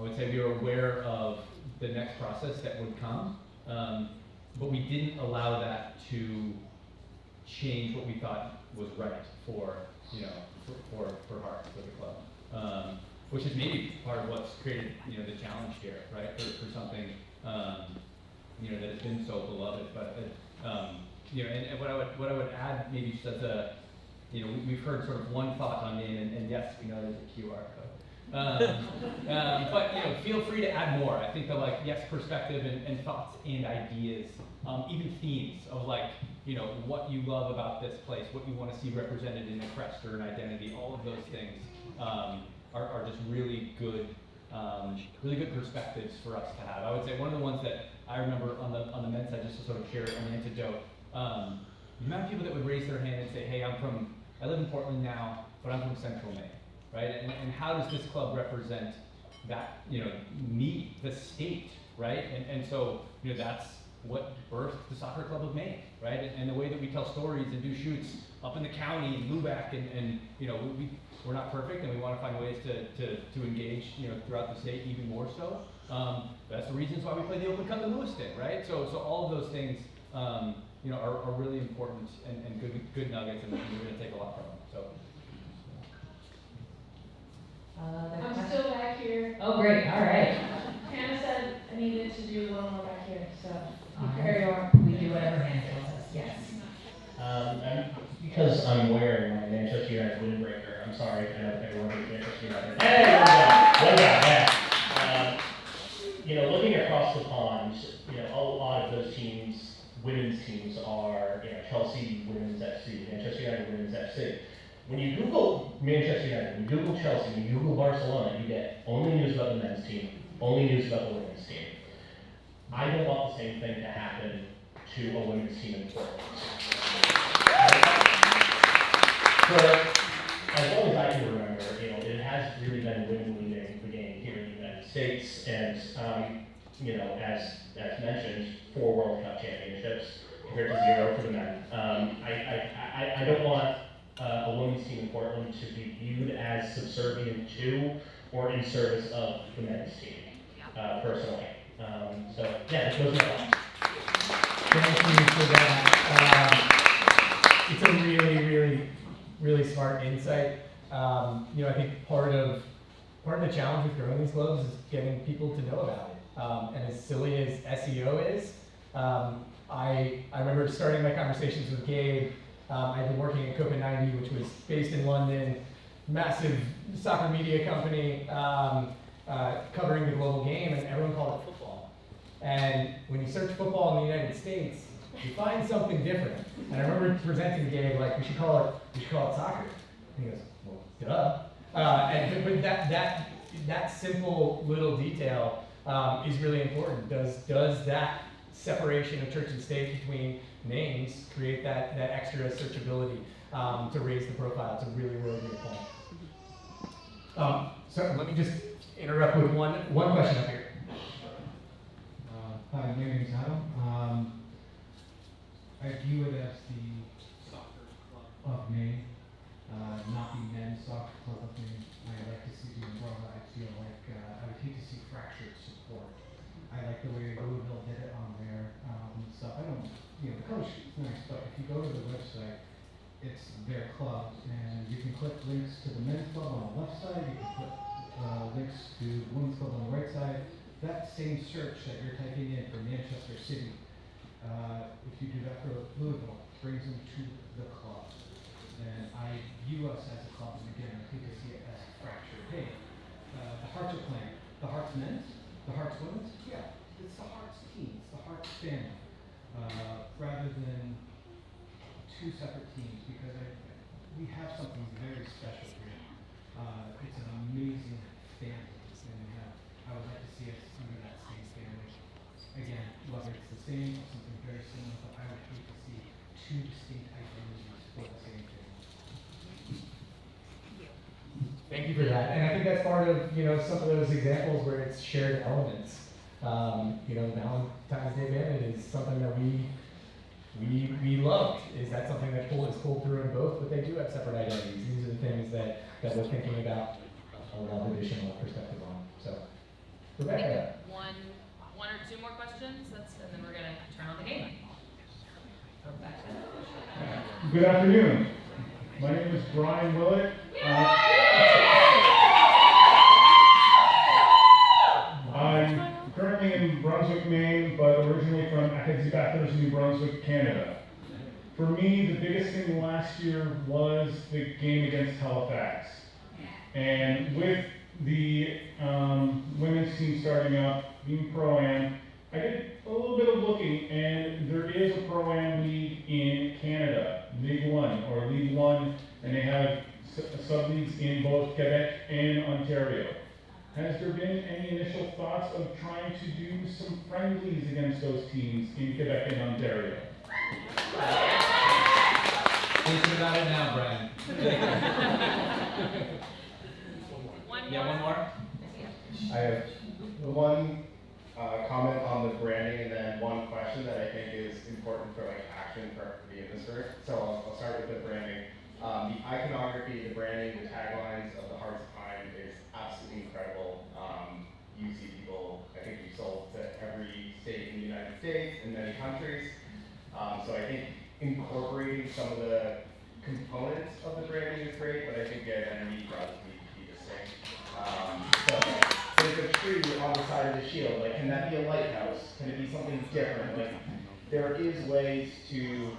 would say we were aware of the next process that would come, but we didn't allow that to change what we thought was right for, you know, for Hearts, for the club. Which is maybe part of what's created, you know, the challenge here, right? For something, you know, that has been so beloved. But you know, and what I would add, maybe just as a, you know, we've heard sort of one thought on name, and yes, we know there's a QR code. But you know, feel free to add more. I think that, like, yes, perspective and thoughts and ideas, even themes of, like, you know, what you love about this place, what you want to see represented in a crest or an identity. All of those things are just really good perspectives for us to have. I would say one of the ones that I remember on the men's side, just to sort of share an anecdote, the amount of people that would raise their hand and say, hey, I live in Portland now, but I'm from Central Maine, right? And how does this club represent that, you know, me, the state, right? And so, you know, that's what birthed the Soccer Club of Maine, right? And the way that we tell stories and do shoots up in the county and Lubec, and you know, we're not perfect, and we want to find ways to engage, you know, throughout the state even more so. That's the reasons why we play the Open Cup in Lewiston, right? So all of those things, you know, are really important and good nuggets, and we're going to take a lot from them. So. I'm still back here. Oh, great. All right. Hannah said I needed to do one more back here, so Carry on. We do whatever Hannah tells us. Yes. And because I'm wearing my Manchester United windbreaker, I'm sorry, I know everyone hates Manchester United. Hey, one guy, yeah. You know, looking across the pond, you know, a lot of those teams, women's teams, are, you know, Chelsea Women's FC, Manchester United Women's FC. When you Google Manchester United, when you Google Chelsea, when you Google Barcelona, you get only news about the men's team, only news about the women's team. I don't want the same thing to happen to a women's team in Portland. For as long as I can remember, you know, it has really been women leading the game here in the United States, and you know, as mentioned, 4 World Cup championships compared to 0 for the men. I don't want a women's team in Portland to be viewed as subservient to or in service of the men's team, personally. So yeah, those are my thoughts. Thank you for that. It's a really, really smart insight. You know, I think part of the challenge with growing these clubs is getting people to know about it. And as silly as SEO is, I remember starting my conversations with Gabe. I'd been working at Copa 90, which was based in London, massive soccer media company, covering the global game, and everyone called it football. And when you search football in the United States, you find something different. And I remember presenting to Gabe, like, we should call it soccer. And he goes, well, duh. But that simple little detail is really important. Does that separation of church and state between names create that extra searchability to raise the profile? It's a really great point. So let me just interrupt with one question up here. Hi, my name is Adam. I view it as the soccer club of Maine, not the men's soccer club of Maine. I like to see the umbrella. I feel like I would hate to see fractured support. I like the way Louisville did it on their stuff. I don't, you know, the coach is nice, but if you go to the website, it's their club, and you can click links to the men's club on the left side, you can click links to the women's club on the right side. That same search that you're typing in for Manchester City, if you do that for Louisville, brings them to the club. And I view us as a club, and again, I think I see it as fractured. Hey, the Hearts are playing. The Hearts men's, the Hearts women's, yeah, it's the Hearts team, it's the Hearts family, rather than 2 separate teams, because we have something very special here. It's an amazing family, and I would like to see us under that same family. Again, whether it's the same or something very similar, but I would hate to see 2 distinct identities for the same thing. Thank you for that. And I think that's part of, you know, some of those examples where it's shared elements. You know, Valentine's Day Bandit is something that we we loved. Is that something that is pulled through in both? But they do have separate identities. These are the things that we're thinking about a lot of additional perspective on. So, Rebecca. One or two more questions, and then we're gonna turn on the game. Rebecca. Good afternoon. My name is Brian Willett. I'm currently in Brunswick, Maine, but originally from Acadias-Bathurst, New Brunswick, Canada. For me, the biggest thing last year was the game against Halifax. And with the women's team starting up, being Pro-Am, I did a little bit of looking, and there is a Pro-Am league in Canada, League One, and they have sub-leagues in both Quebec and Ontario. Has there been any initial thoughts of trying to do some friendlies against those teams in Quebec and Ontario? Thinking about it now, Brian. One more? I have one comment on the branding and then one question that I think is important for like action for the industry. So I'll start with the branding. The iconography, the branding, the taglines of the Hearts of Pine is absolutely incredible. You see people, I think we've sold to every state in the United States and many countries. So I think incorporating some of the components of the branding is great, but I think the identity does need to be distinct. So there's a tree on the side of the shield. Like, can that be a lighthouse? Can it be something different? Like, there is ways to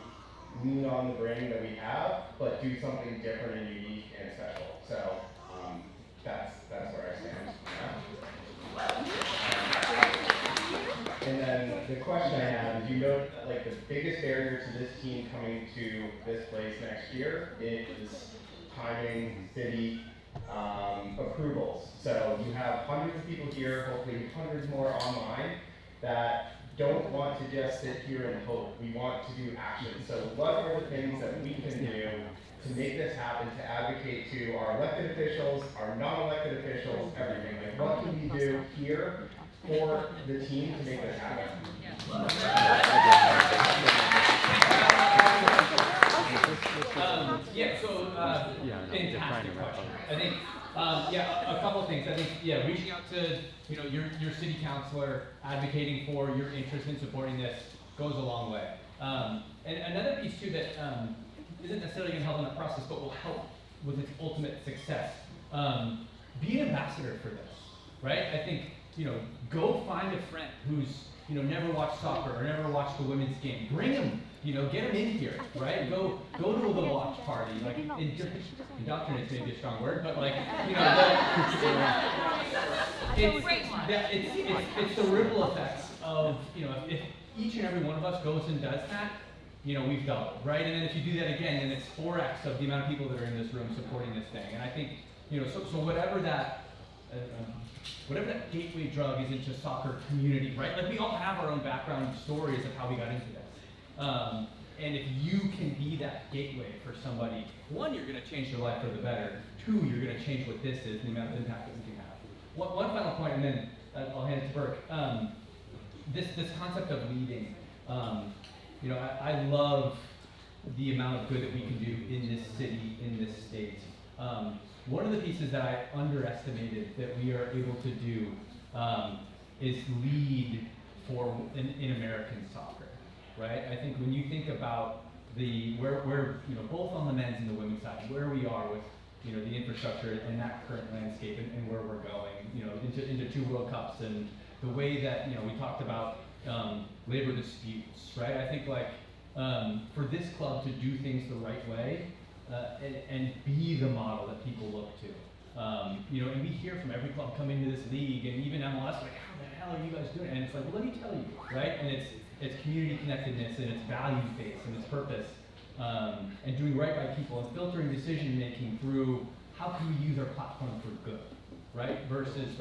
lean on the branding that we have, but do something different and unique and special. So that's where I stand. And then the question I have is, you note that like the biggest barrier to this team coming to this place next year is timing, city, approvals. So you have hundreds of people here, hopefully hundreds more online, that don't want to just sit here and hope. We want to do action. So what are the things that we can do to make this happen, to advocate to our elected officials, our non-elected officials, everything? Like, what can we do here for the team to make this happen? Fantastic question. I think, a couple of things. I think, reaching out to, your city councilor, advocating for your interest in supporting this goes a long way. And another piece too that isn't necessarily going to help in the process, but will help with its ultimate success. Be an ambassador for this, right? I think, go find a friend who's, never watched soccer or never watched the women's game. Bring them, get them in here, right? Go to the watch party. Like, indoctrinate may be a strong word, but like, it's the ripple effects of, if each and every one of us goes and does that, we've doubled, right? And then if you do that again, then it's 4x of the amount of people that are in this room supporting this thing. And I think, so whatever that gateway drug is into soccer community, right? Like, we all have our own background stories of how we got into this. And if you can be that gateway for somebody, one, you're going to change their life for the better. Two, you're going to change what this is and the amount of impact that we can have. One final point, and then I'll hand it to Burke. This concept of leading. I love the amount of good that we can do in this city, in this state. One of the pieces that I underestimated that we are able to do is lead in American soccer, right? I think when you think about where both on the men's and the women's side, where we are with the infrastructure and that current landscape and where we're going, into 2 World Cups and the way that we talked about labor disputes, right? I think for this club to do things the right way and be the model that people look to. And we hear from every club coming to this league and even MLS, like, how the hell are you guys doing? And it's like, well, let me tell you, right? And it's community connectedness and it's values based and it's purpose, and doing right by people and filtering decision making through how can we use our platform for good, right? Versus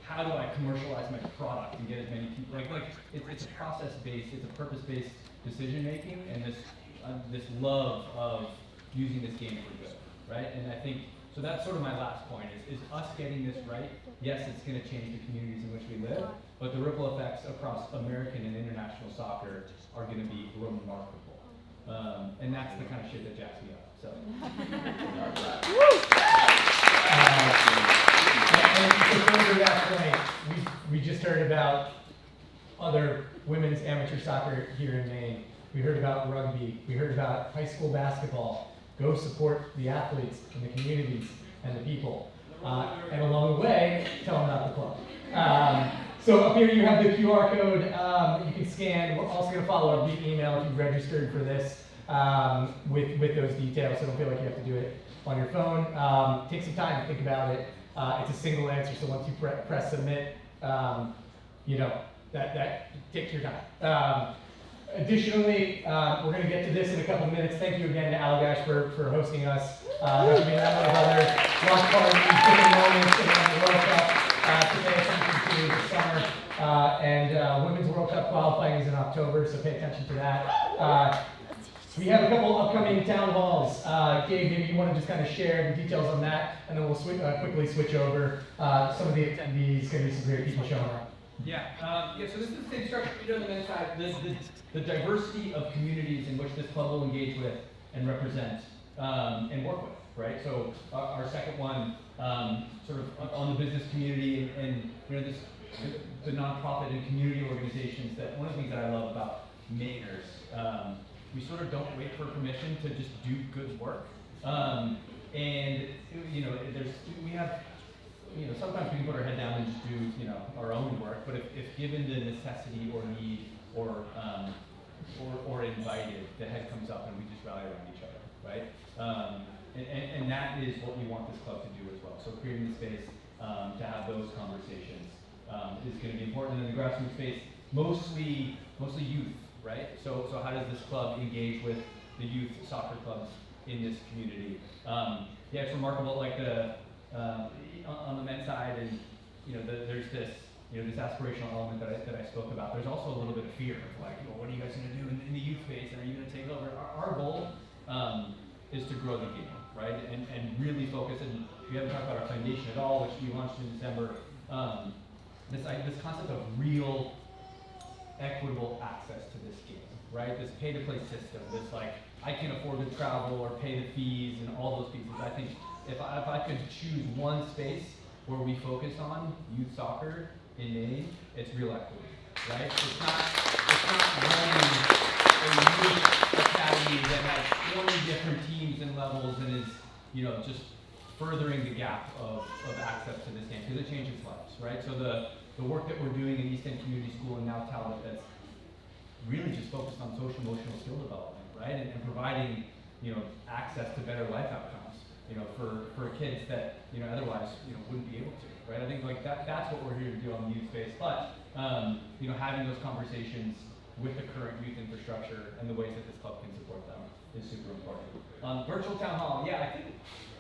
how do I commercialize my product and get as many people, it's a process based, it's a purpose based decision making, and this love of using this game for good, right? And I think, so that's sort of my last point, is us getting this right. Yes, it's going to change the communities in which we live, but the ripple effects across American and international soccer are going to be remarkable. And that's the kind of shit that jacks me up. So. And to further that point, we just heard about other women's amateur soccer here in Maine. We heard about rugby. We heard about high school basketball. Go support the athletes and the communities and the people. And along the way, tell them about the club. So up here you have the QR code you can scan. We're also going to follow up via email if you've registered for this with those details, so don't feel like you have to do it on your phone. Take some time to think about it. It's a single answer, so once you press submit, that takes your time. Additionally, we're going to get to this in a couple minutes. Thank you again to Allagash for hosting us. There's been a number of other watch parties, different moments around the World Cup to pay attention to this summer. And Women's World Cup qualifying is in October, so pay attention to that. We have a couple upcoming town halls. Gabe, maybe you want to just kind of share the details on that, and then we'll quickly switch over. Some of the attendees, going to be some great people showing up. Yeah, so this is the same structure we do on the men's side. The diversity of communities in which this club will engage with and represent and work with, right? So our second one, sort of on the business community and the nonprofit and community organizations. That one of the things that I love about Mainers, we sort of don't wait for permission to just do good work. And we have. Sometimes we can put our head down and just do, our own work. But if given the necessity or need or invited, the head comes up and we just rally around each other, right? And that is what we want this club to do as well. So creating the space to have those conversations is going to be important. In the grassroots space, mostly youth, right? So how does this club engage with the youth soccer clubs in this community? It's remarkable, like on the men's side, and there's this this aspirational element that I spoke about. There's also a little bit of fear of like, what are you guys going to do in the youth space, and are you going to take over? Our goal is to grow the game, right, and really focus. And we haven't talked about our foundation at all, which we launched in December. This concept of real, equitable access to this game, right? This pay-to-play system. This like I can afford to travel or pay the fees and all those pieces. I think. If I could choose one space where we focus on youth soccer in Maine, it's real equity, right? It's not running a youth academy that has 20 different teams and levels and is, just furthering the gap of access to this game, because it changes lives, right? So the work that we're doing in East End Community School and now Talbot, that's really just focused on social emotional skill development, right? And providing, access to better life outcomes. For kids that otherwise wouldn't be able to, right? I think like that's what we're here to do on the youth space. But having those conversations with the current youth infrastructure and the ways that this club can support them is super important. Virtual town hall, I think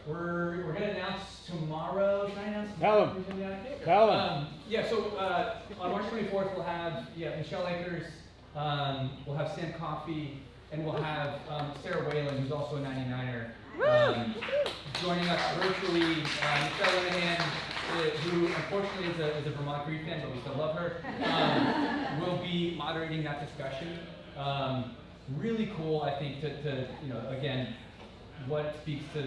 we're gonna announce tomorrow. Should I announce? Tell them. So on March 24th we'll have Michelle Akers, we'll have Sam Coffey, and we'll have Sarah Whalen, who's also a 99er. Joining us virtually, Michelle Linehan, who unfortunately is a Vermont Creed fan, but we still love her, will be moderating that discussion. Really cool, I think, to again, what speaks to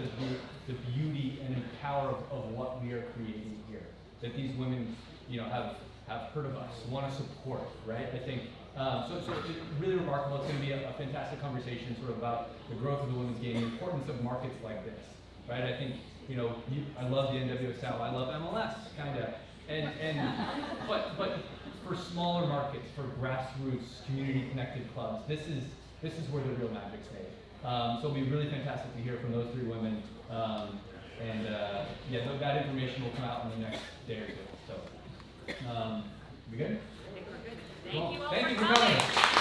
the beauty and power of what we are creating here. That these women, have heard of us, want to support, right? I think. So it's really remarkable. It's going to be a fantastic conversation sort of about the growth of the women's game, the importance of markets like this, right? I think, I love the NWSL, I love MLS, kind of, but for smaller markets, for grassroots, community-connected clubs, this is where the real magic's made. So it'll be really fantastic to hear from those three women, that information will come out in the next day or two. So, we good? Thank you all Thank you for for coming. coming.